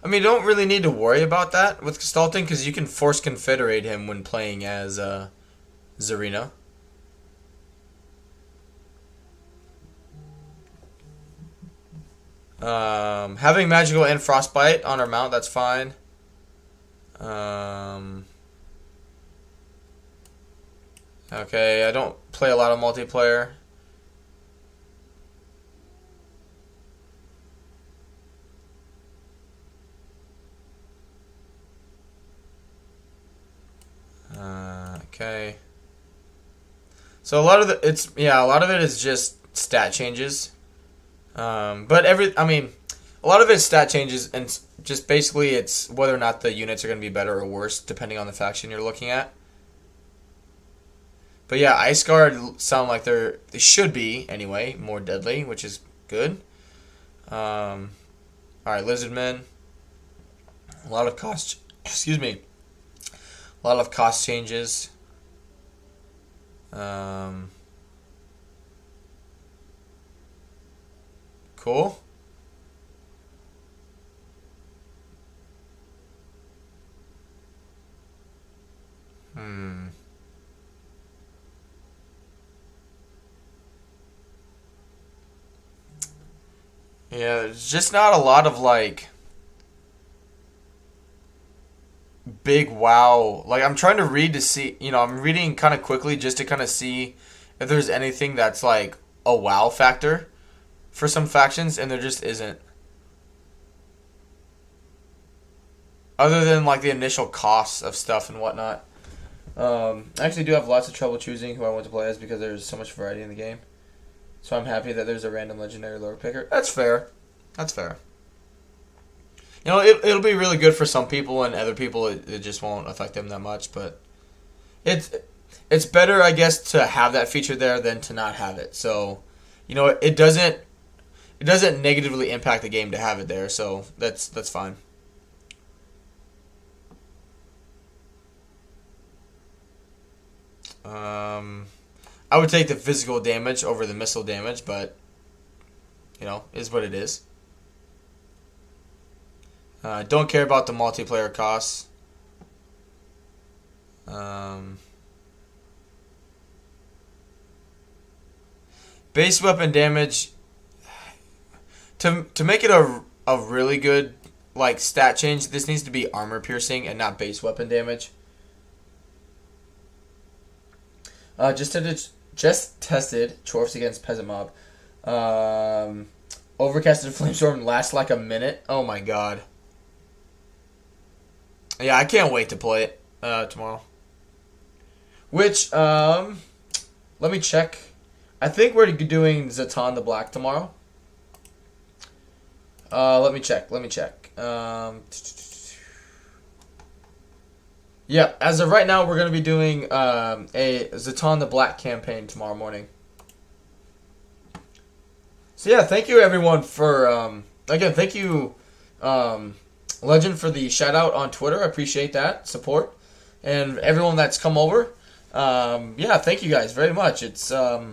I mean, you don't really need to worry about that with Castalton because you can force confederate him when playing as Zarina. Having magical and frostbite on her mount, that's fine. Okay, I don't play a lot of multiplayer. Okay. So a lot of it is just stat changes. But a lot of it is stat changes, and just basically it's whether or not the units are going to be better or worse depending on the faction you're looking at. But yeah, Ice Guard sound like they should be anyway more deadly, which is good. All right, Lizardmen. A lot of cost. Excuse me. A lot of cost changes. Cool. Yeah, there's just not a lot of like big wow. Like I'm trying to read to see, I'm reading kind of quickly just to kind of see if there's anything that's like a wow factor for some factions, and there just isn't. Other than like the initial costs of stuff and whatnot. I actually do have lots of trouble choosing who I want to play as because there's so much variety in the game. So I'm happy that there's a random legendary lore picker. That's fair. That's fair. It'll be really good for some people, and other people it just won't affect them that much. But it's better, I guess, to have that feature there than to not have it. So, it doesn't negatively impact the game to have it there. So that's fine. I would take the physical damage over the missile damage, but is what it is. Don't care about the multiplayer costs. Base weapon damage. To make it a really good like stat change, this needs to be armor piercing and not base weapon damage. Just tested Chorfs against Peasant Mob. Overcasted Flamestorm lasts like a minute. Oh my god. Yeah, I can't wait to play it tomorrow. Which, let me check. I think we're doing Zatan the Black tomorrow. Let me check. Yeah, as of right now, we're going to be doing a Zatan the Black campaign tomorrow morning. So yeah, thank you everyone for, again, thank you, Legend, for the shout out on Twitter. I appreciate that support. And everyone that's come over, yeah, thank you guys very much. It's, yeah,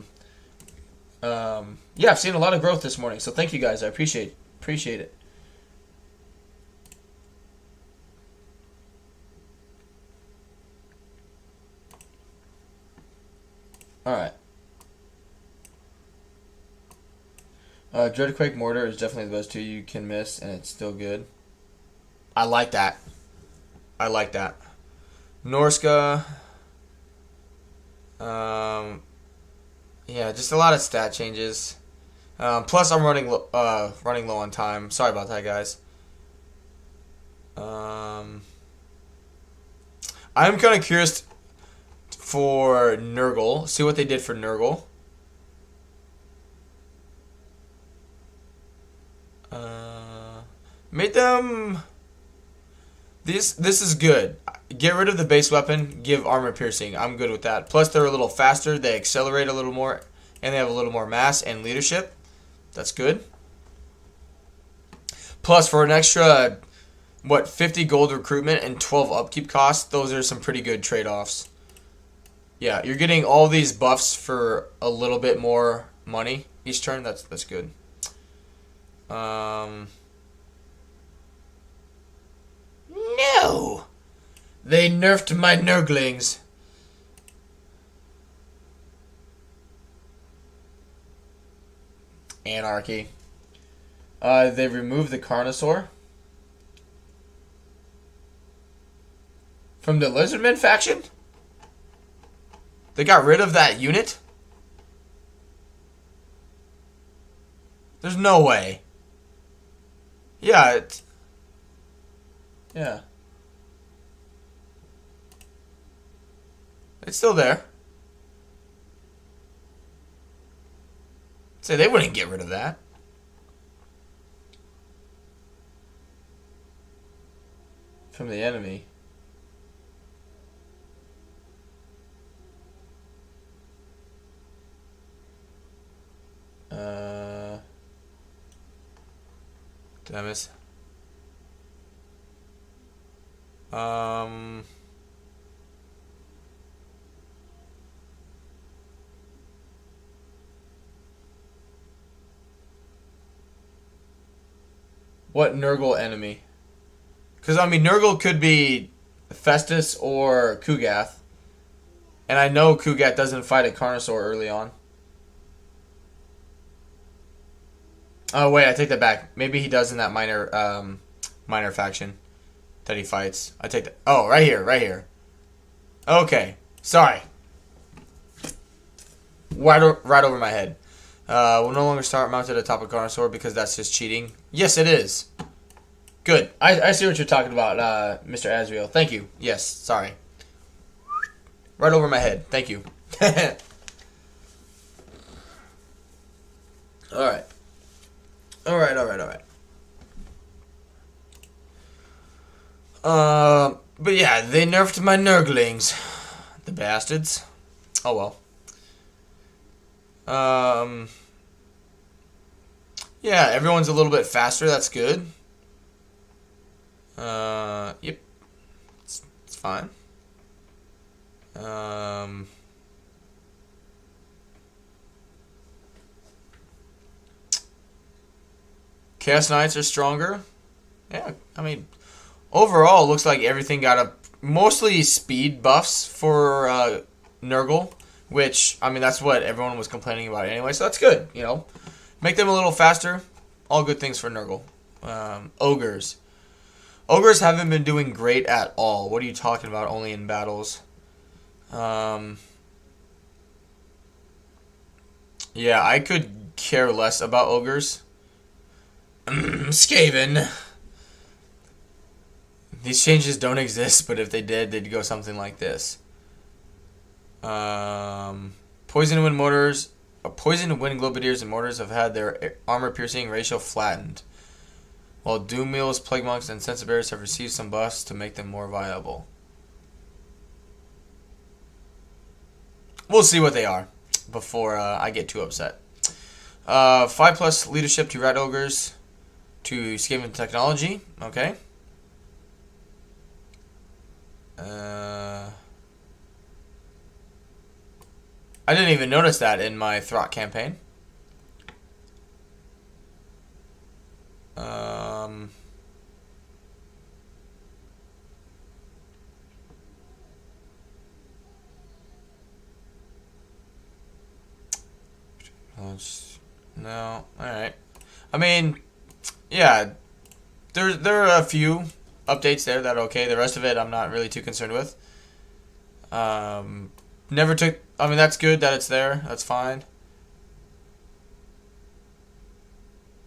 I've seen a lot of growth this morning, so thank you guys. I appreciate it. Alright. Dreadquake Mortar is definitely the best two you can miss, and it's still good. I like that. Norska. Yeah, just a lot of stat changes. Plus, I'm running low on time. Sorry about that, guys. I'm kind of curious for Nurgle. See what they did for Nurgle. Made them... This is good. Get rid of the base weapon, give armor piercing. I'm good with that. Plus they're a little faster, they accelerate a little more, and they have a little more mass and leadership. That's good. Plus for an extra, what, 50 gold recruitment and 12 upkeep costs, those are some pretty good trade-offs. Yeah, you're getting all these buffs for a little bit more money each turn. That's good. No! They nerfed my Nurglings. Anarchy. They removed the Carnosaur from the Lizardmen faction? They got rid of that unit? There's no way. Yeah, yeah. It's still there. Say they wouldn't get rid of that. From the enemy. Did I miss? What Nurgle enemy? Because, I mean, Nurgle could be Festus or Kugath. And I know Kugath doesn't fight a Carnosaur early on. Oh, wait, I take that back. Maybe he does in that minor faction that he fights. I take that. Oh, right here. Okay. Sorry. Right over my head. Will no longer start mounted atop a Carnosaur because that's just cheating. Yes, it is. Good. I see what you're talking about, Mr. Azrael. Thank you. Yes, sorry. Right over my head. Thank you. Alright. Alright. But yeah, they nerfed my Nurglings. The bastards. Oh well. Yeah, everyone's a little bit faster. That's good. Yep. It's fine. Chaos Knights are stronger. Yeah, I mean, overall, it looks like everything got a mostly speed buffs for Nurgle, which, I mean, that's what everyone was complaining about anyway, so that's good, you know. Make them a little faster. All good things for Nurgle. Ogres. Ogres haven't been doing great at all. What are you talking about? Only in battles. Yeah, I could care less about ogres. Skaven. These changes don't exist, but if they did, they'd go something like this. Poison wind mortars. Poison wind globadiers and mortars have had their armor piercing ratio flattened, while doom mules, plague monks, and sense bearers have received some buffs to make them more viable. We'll see what they are before I get too upset. 5+ leadership to rat ogres to Skaven technology. Okay. I didn't even notice that in my Throt campaign. No, alright. I mean, yeah, there are a few updates there that are okay. The rest of it I'm not really too concerned with. Never took... I mean, that's good that it's there. That's fine.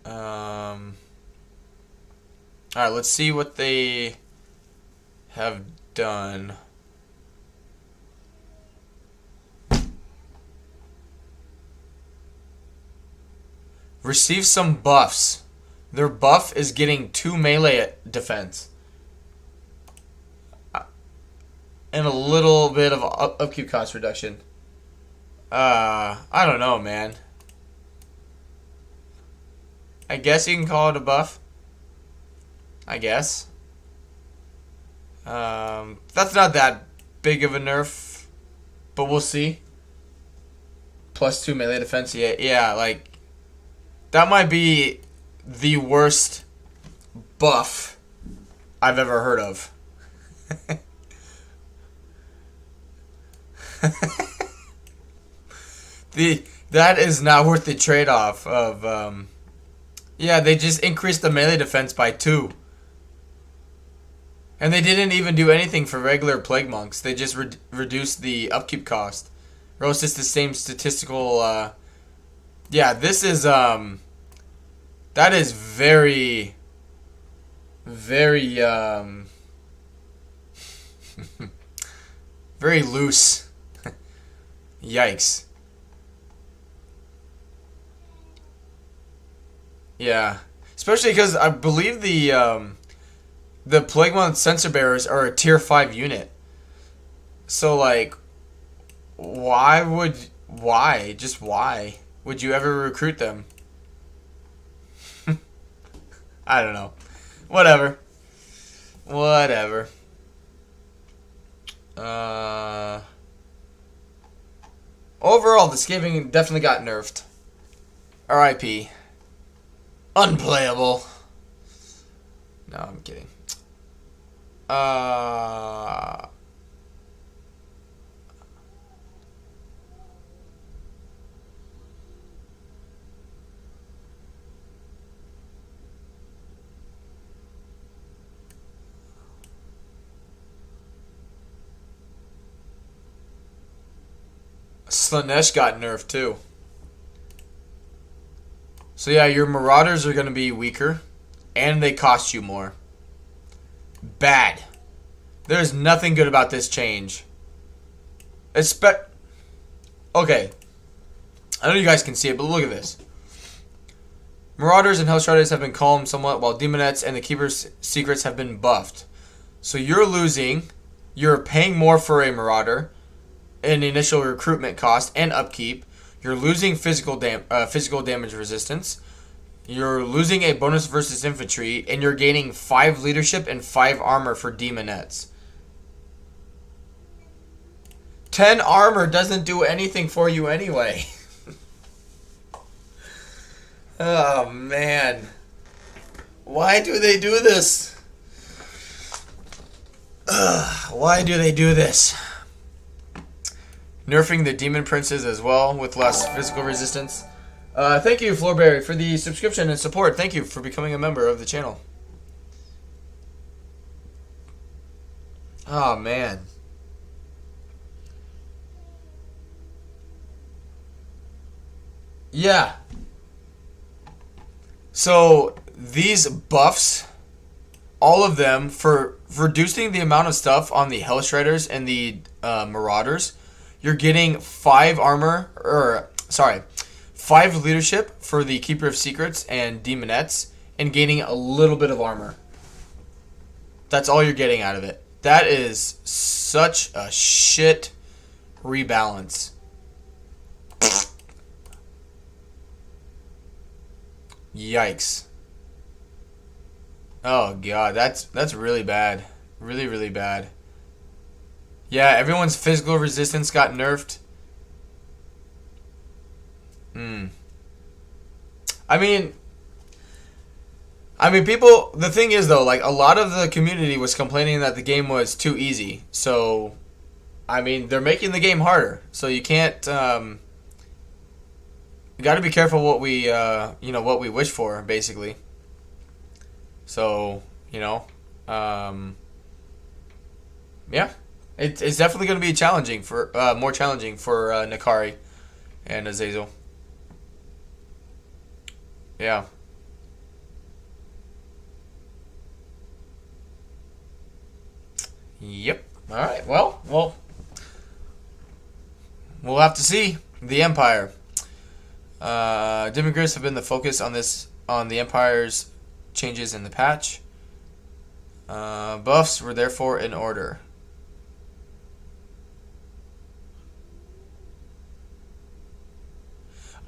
Alright, let's see what they have done. Receive some buffs. Their buff is getting 2 melee defense. and a little bit of upkeep cost reduction. I don't know, man. I guess you can call it a buff. I guess. That's not that big of a nerf, but we'll see. +2 melee defense, yeah, like, that might be the worst buff I've ever heard of. That is not worth the trade-off of, yeah, they just increased the melee defense by 2. And they didn't even do anything for regular Plague Monks. They just reduced the upkeep cost. Or else it's the same statistical, yeah, this is, that is very, very, very loose. Yikes. Yeah. Especially because I believe the Plague Monk Sensor Bearers are a tier 5 unit. So, like, why would you ever recruit them? I don't know. Whatever. Overall, the Skaven definitely got nerfed. RIP. Unplayable. No, I'm kidding. Slanesh got nerfed too. So yeah, your Marauders are going to be weaker, and they cost you more. Bad. There's nothing good about this change. Okay. I know you guys can see it, but look at this. Marauders and Hellstriders have been calmed somewhat, while Demonettes and the Keeper's Secrets have been buffed. So you're losing. You're paying more for a Marauder in initial recruitment cost and upkeep. You're losing physical damage resistance. You're losing a bonus versus infantry, and you're gaining 5 leadership and 5 armor for Demonettes. 10 armor doesn't do anything for you anyway. Oh, man. Why do they do this? Why do they do this? Nerfing the Demon Princes as well with less physical resistance. Thank you, Floorberry, for the subscription and support. Thank you for becoming a member of the channel. Oh, man. Yeah. So, these buffs, all of them, for reducing the amount of stuff on the Hellstriders and the Marauders, you're getting 5 leadership for the Keeper of Secrets and Demonettes, and gaining a little bit of armor. That's all you're getting out of it. That is such a shit rebalance. Yikes. Oh god, that's really bad. Really, really bad. Yeah, everyone's physical resistance got nerfed. I mean, people, the thing is though, like, a lot of the community was complaining that the game was too easy. So, I mean, they're making the game harder. So you can't, you gotta be careful what we, what we wish for, basically. So, yeah. It's definitely going to be challenging for, more challenging for, Nakari and Azazel. Yeah. Yep. All right. Well, we'll have to see. The Empire. Demigryphs have been the focus on the Empire's changes in the patch. Buffs were therefore in order.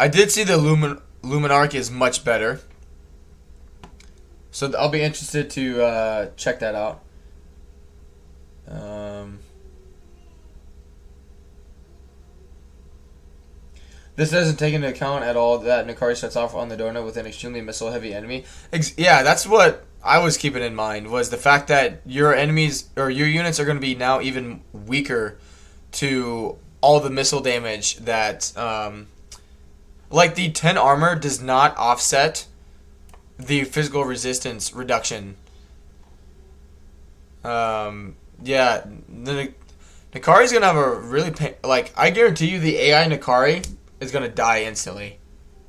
I did see the Luminarch is much better. So I'll be interested to check that out. This doesn't take into account at all that Nikari shuts off on the donut with an extremely missile-heavy enemy. Yeah, that's what I was keeping in mind, was the fact that your enemies or your units are going to be now even weaker to all the missile damage that, like the 10 armor does not offset the physical resistance reduction. Yeah, the Nikari's gonna have a really I guarantee you the AI Nikari is gonna die instantly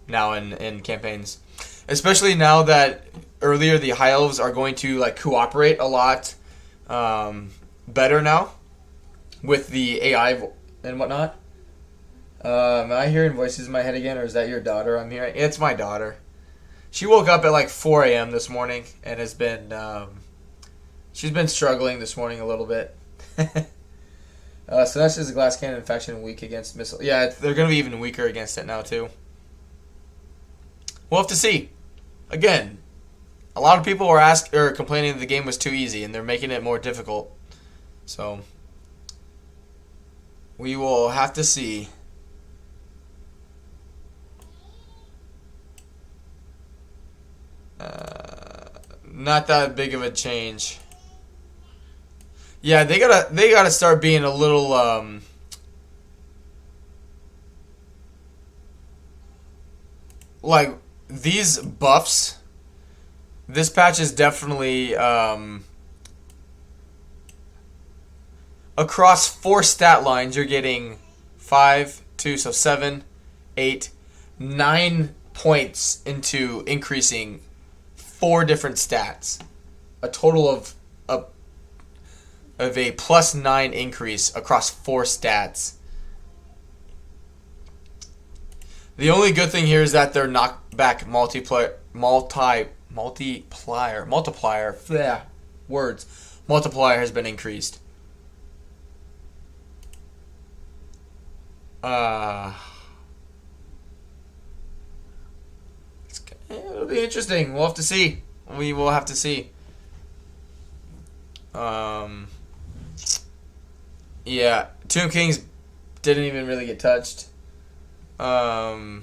now in campaigns, especially now that earlier the high elves are going to like cooperate a lot better now with the AI and whatnot. Am I hearing voices in my head again, or is that your daughter I'm hearing? It's my daughter. She woke up at like 4 a.m. this morning and has been she's been struggling this morning a little bit. So that's just a glass cannon faction weak against missile. Yeah, they're going to be even weaker against it now too. We'll have to see. Again, a lot of people were complaining that the game was too easy, and they're making it more difficult. So we will have to see. Not that big of a change. Yeah, they gotta start being a little like these buffs. This patch is definitely across 4 stat lines. You're getting 5, 2, so 7, 8, 9 points into increasing 4 different stats. A total of a plus 9 increase across 4 stats. The only good thing here is that their knockback multiplier has been increased. It'll be interesting. We'll have to see. We will have to see. Yeah, Tomb Kings didn't even really get touched. I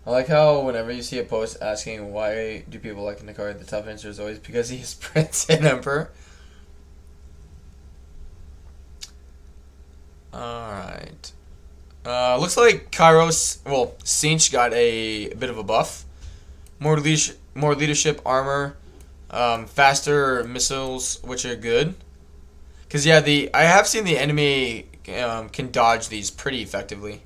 like how whenever you see a post asking why do people like Nikari, the top answer is always because he is Prince and Emperor. Alright. Looks like Sinch got a bit of a buff. More leadership armor, faster missiles, which are good. Because yeah, I have seen the enemy can dodge these pretty effectively.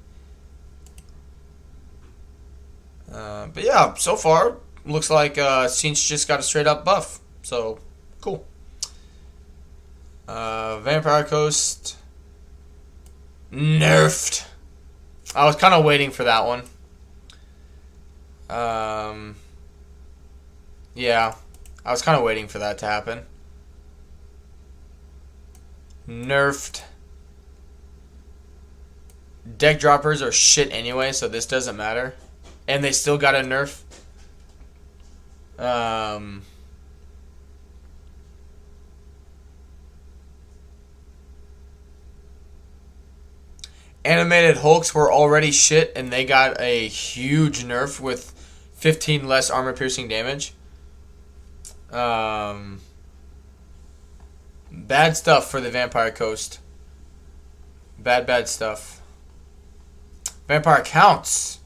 But yeah, so far looks like Sinch just got a straight up buff. So cool. Vampire Coast nerfed. I was kind of waiting for that one. Yeah, I was kind of waiting for that to happen. Nerfed. Deck droppers are shit anyway, so this doesn't matter. And they still got a nerf. Animated Hulks were already shit, and they got a huge nerf with 15 less armor-piercing damage. Bad stuff for the Vampire Coast. Bad stuff. Vampire Counts.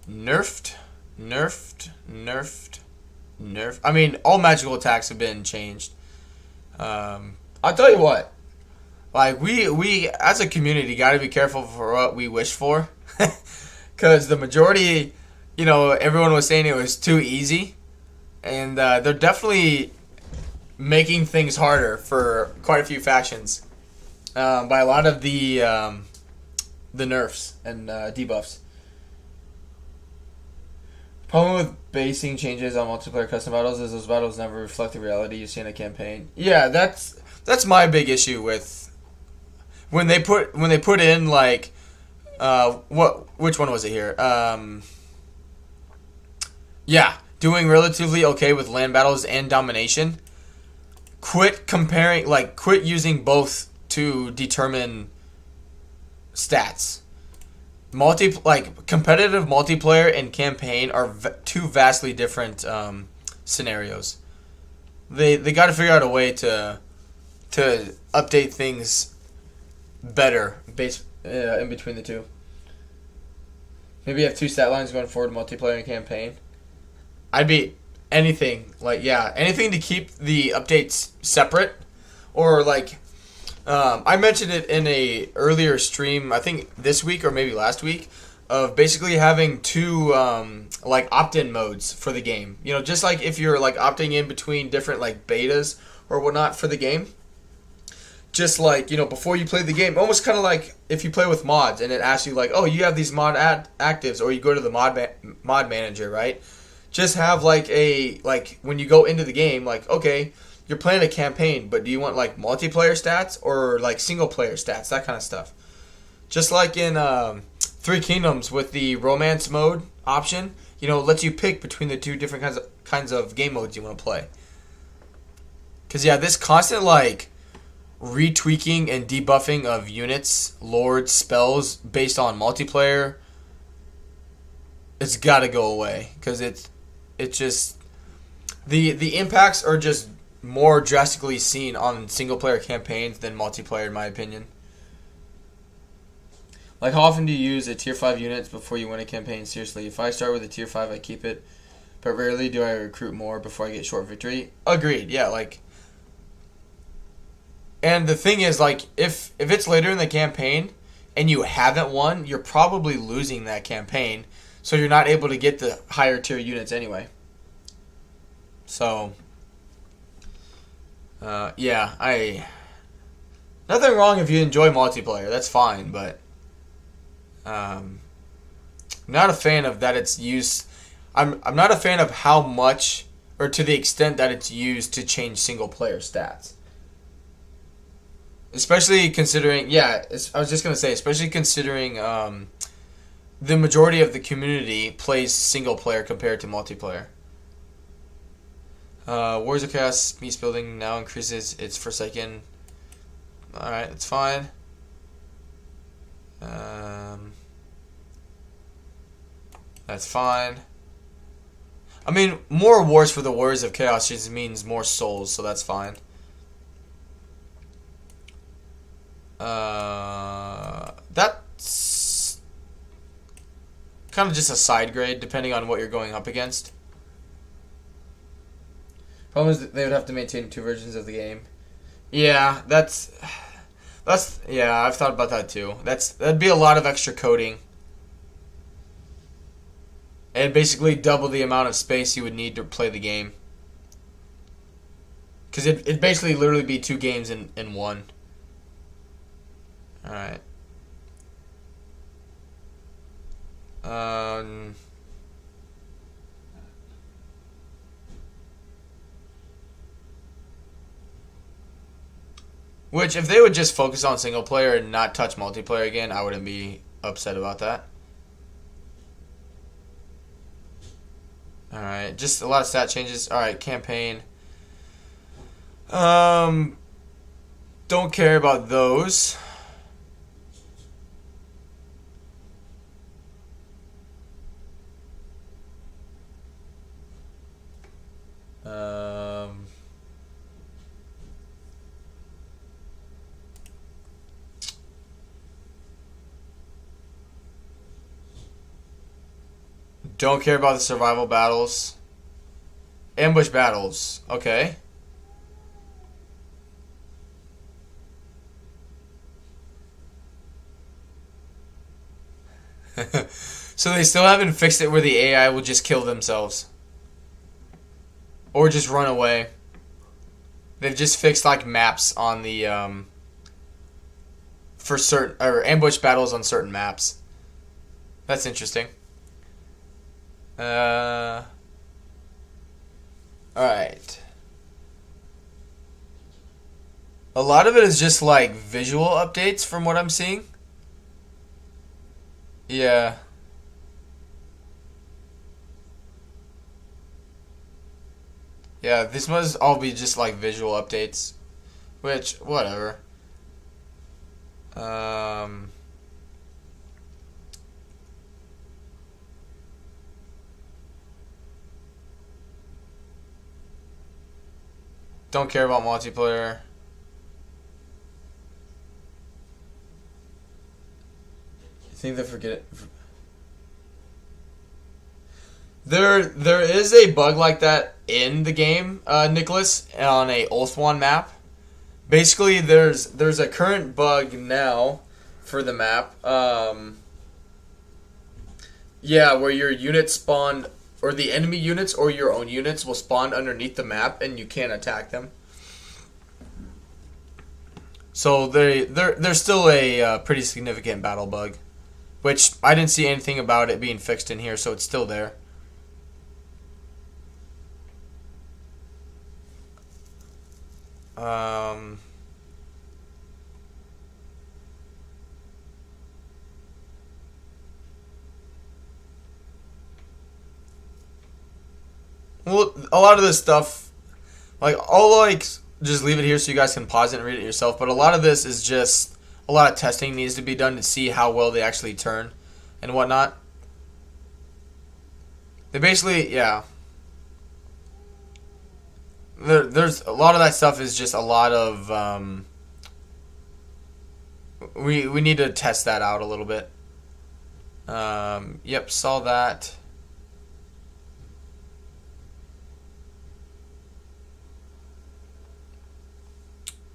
Nerfed. I mean, all magical attacks have been changed. I'll tell you what. Like, we as a community got to be careful for what we wish for. Because the majority, everyone was saying it was too easy. and they're definitely making things harder for quite a few factions by a lot of the nerfs and debuffs. Problem with basing changes on multiplayer custom battles is those battles never reflect the reality you see in a campaign. Yeah, that's my big issue with when they put in like which one was it here? Yeah, doing relatively okay with land battles and domination. Quit using both to determine stats. Competitive multiplayer and campaign are two vastly different scenarios. They got to figure out a way to update things better in between the two. Maybe have two stat lines going forward, multiplayer and campaign. I'd be anything to keep the updates separate, or I mentioned it in a earlier stream, I think this week or maybe last week, of basically having two opt-in modes for the game. You know, just like if you're opting in between different betas or whatnot for the game. Just before you play the game, almost kind of like if you play with mods and it asks you oh, you have these mod actives, or you go to the mod manager, right? Just have when you go into the game, okay, you're playing a campaign, but do you want multiplayer stats or single player stats, that kind of stuff. Just like in Three Kingdoms with the romance mode option, it lets you pick between the two different kinds of game modes you want to play. Cause this constant retweaking and debuffing of units, lords, spells based on multiplayer, it's got to go away, because it's just the impacts are just more drastically seen on single player campaigns than multiplayer, in my opinion. How often do you use a tier 5 units before you win a campaign? Seriously, if I start with a tier 5, I keep it, but rarely do I recruit more before I get short victory. Agreed. Yeah, and the thing is, if it's later in the campaign and you haven't won, you're probably losing that campaign, so you're not able to get the higher tier units anyway. So, nothing wrong if you enjoy multiplayer. That's fine, but I'm not a fan of that it's used. I'm not a fan of how much or to the extent that it's used to change single player stats. Especially considering, especially considering the majority of the community plays single player compared to multiplayer. Wars of Chaos Beast Building now increases its Forsaken. Alright, that's fine. That's fine. I mean, more wars for the Warriors of Chaos just means more souls, so that's fine. That's kind of just a side grade, depending on what you're going up against. Problem is that they would have to maintain two versions of the game. Yeah, that's I've thought about that too. That'd be a lot of extra coding. And basically double the amount of space you would need to play the game. Because it'd basically literally be two games in one. Alright. Which, if they would just focus on single player and not touch multiplayer again, I wouldn't be upset about that. Alright, just a lot of stat changes. Alright, campaign. Don't care about those. Don't care about the survival battles. Ambush battles. Okay. So they still haven't fixed it where the AI will just kill themselves. or just run away. They've just fixed like maps on the for certain or ambush battles on certain maps. That's interesting. All right. A lot of it is just like visual updates from what I'm seeing. Yeah. Yeah, this must all be just like visual updates. Which, whatever. Don't care about multiplayer. You think they forget it? There is a bug like that in the game, Nicholas, on a Ulthuan map. Basically, there's a current bug now for the map. Yeah, where your units spawn, or the enemy units or your own units will spawn underneath the map, and you can't attack them. So they're still a pretty significant battle bug, which I didn't see anything about it being fixed in here, so it's still there. Well, a lot of this stuff, like, I'll like just leave it here so you guys can pause it and read it yourself. But a lot of this is just a lot of testing needs to be done to see how well they actually turn and whatnot. They basically, yeah. There's a lot of that stuff is just a lot of we need to test that out a little bit. Yep, saw that.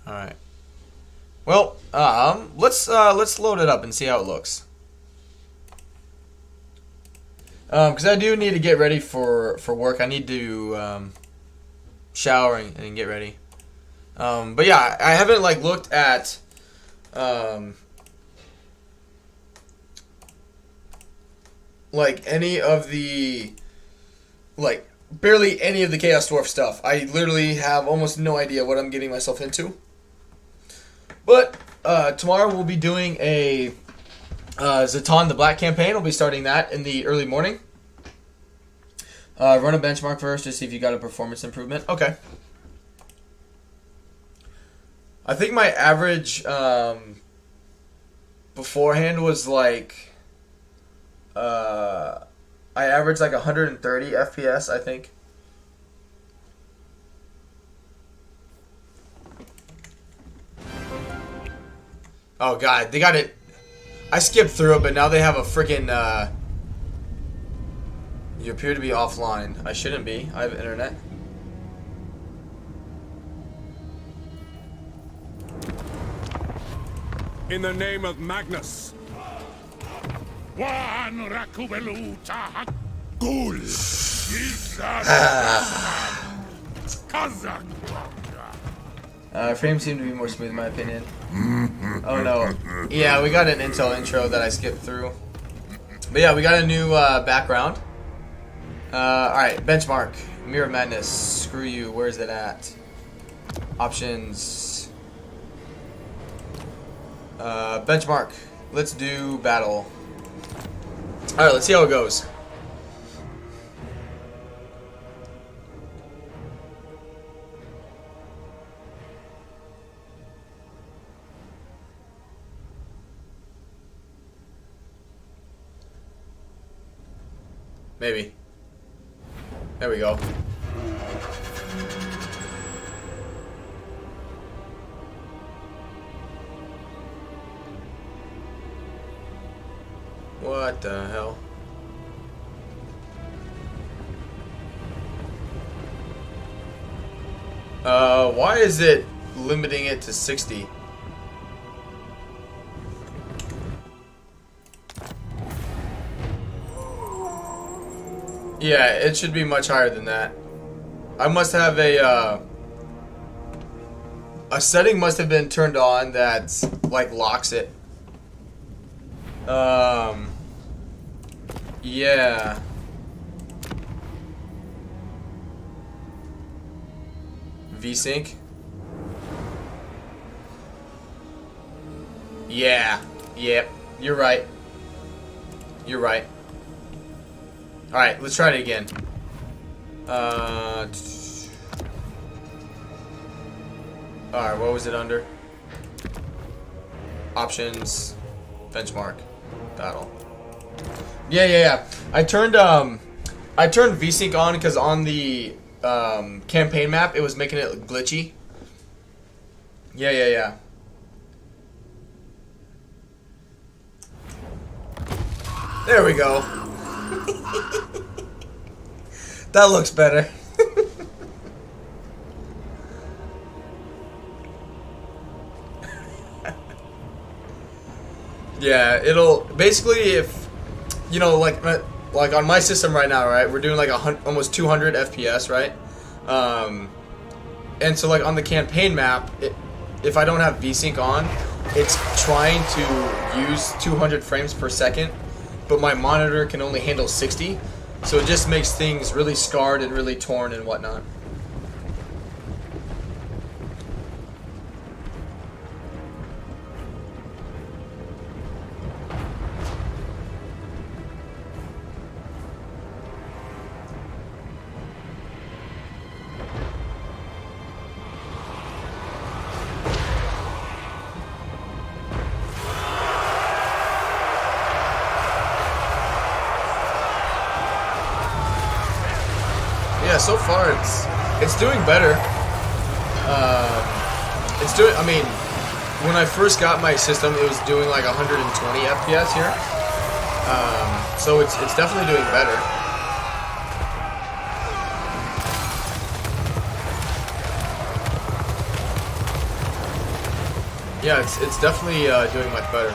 All right. Well, let's load it up and see how it looks. Because I do need to get ready for work. I need to shower and get ready. But yeah, I haven't like looked at like any of the like barely any of the Chaos Dwarf stuff. I literally have almost no idea what I'm getting myself into. But tomorrow we'll be doing a Zatan the Black campaign. We'll be starting that in the early morning. Run a benchmark first to see if you got a performance improvement. Okay. I think my average beforehand was like I averaged like 130 FPS, I think. Oh god, they got it. I skipped through it, but now they have a freaking you appear to be offline. I shouldn't be. I have internet. In the name of Magnus. Frames seem to be more smooth in my opinion. Oh no. Yeah, we got an Intel intro that I skipped through. But yeah, we got a new background. Alright, benchmark. Mirror Madness. Screw you. Where's it at? Options. Benchmark. Let's do battle. Alright, let's see how it goes. Maybe. There we go. What the hell? Why is it limiting it to 60? Yeah, it should be much higher than that. I must have a setting must have been turned on that's like locks it. Yeah. VSync. Yeah. Yep. You're right. You're right. All right, let's try it again. All right, what was it under? Options, benchmark, battle. Yeah. I turned VSync on because on the campaign map it was making it glitchy. Yeah. There we go. That looks better. Yeah, it'll basically, if you know, like on my system right now, right, we're doing like almost 200 FPS, right? And so like on the campaign map, if I don't have VSync on, it's trying to use 200 frames per second, but my monitor can only handle 60, so it just makes things really scarred and really torn and whatnot. Yeah, so far it's doing better. It's doing. I mean, when I first got my system, it was doing like 120 FPS here. So it's definitely doing better. Yeah, it's definitely doing much better.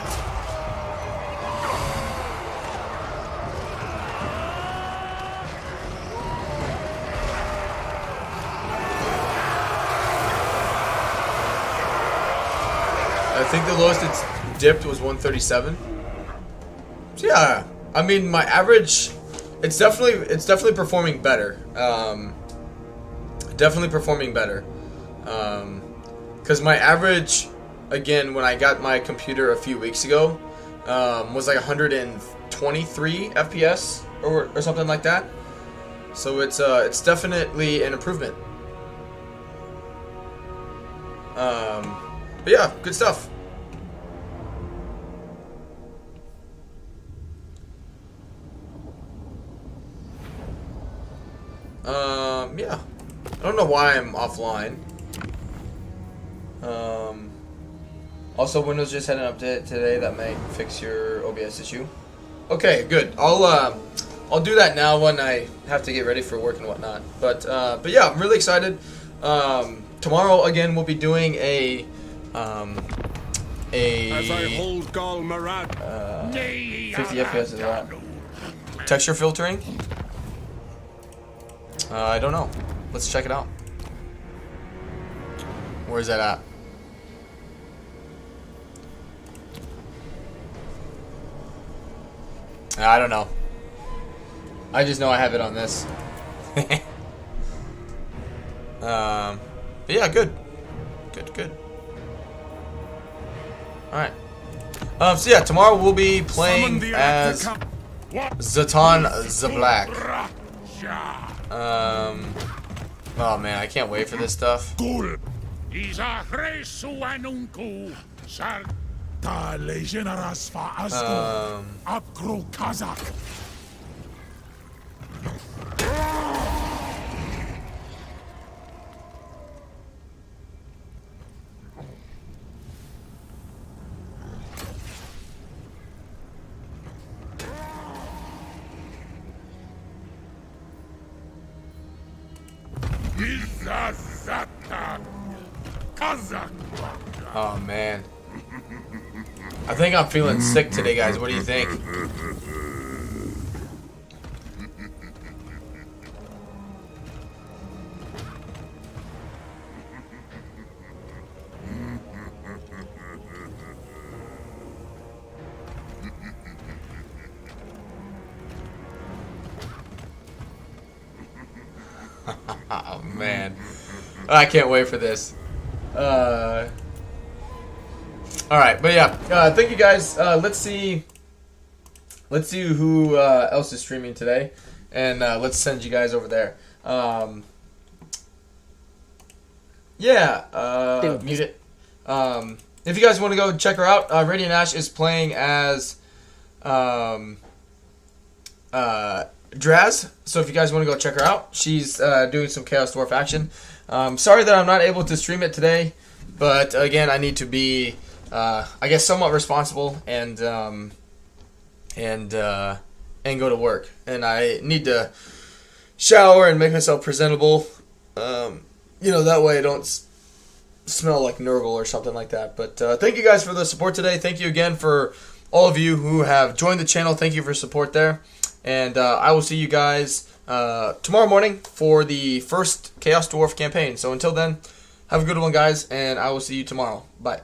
I think the lowest it's dipped was 137. So yeah, I mean my average, it's definitely performing better. Definitely performing better. Because my average, again, when I got my computer a few weeks ago, was like 123 FPS or something like that. So it's definitely an improvement. But yeah, good stuff. Yeah. I don't know why I'm offline. Also, Windows just had an update today that may fix your OBS issue. Okay, good. I'll do that now when I have to get ready for work and whatnot. But yeah, I'm really excited. Tomorrow again we'll be doing a As I hold Gal Marad, 50 FPS is that? Texture filtering? I don't know. Let's check it out. Where's that at? I don't know. I just know I have it on this. But yeah, good. Good. Alright. So yeah, tomorrow we'll be playing as Zatan the Black. Oh man, I can't wait for this stuff. Oh man. I think I'm feeling sick today, guys. What do you think? Oh man, I can't wait for this. All right, but yeah, thank you guys. Let's see who else is streaming today, and let's send you guys over there. Mute it. If you guys want to go check her out, Radiant Ash is playing as Draz. So if you guys want to go check her out, she's doing some Chaos Dwarf action. Sorry that I'm not able to stream it today, but again, I need to be, I guess, somewhat responsible and go to work. And I need to shower and make myself presentable. That way I don't smell like Nurgle or something like that. But thank you guys for the support today. Thank you again for all of you who have joined the channel. Thank you for support there. And I will see you guys tomorrow morning for the first Chaos Dwarf campaign. So until then, have a good one, guys, and I will see you tomorrow. Bye.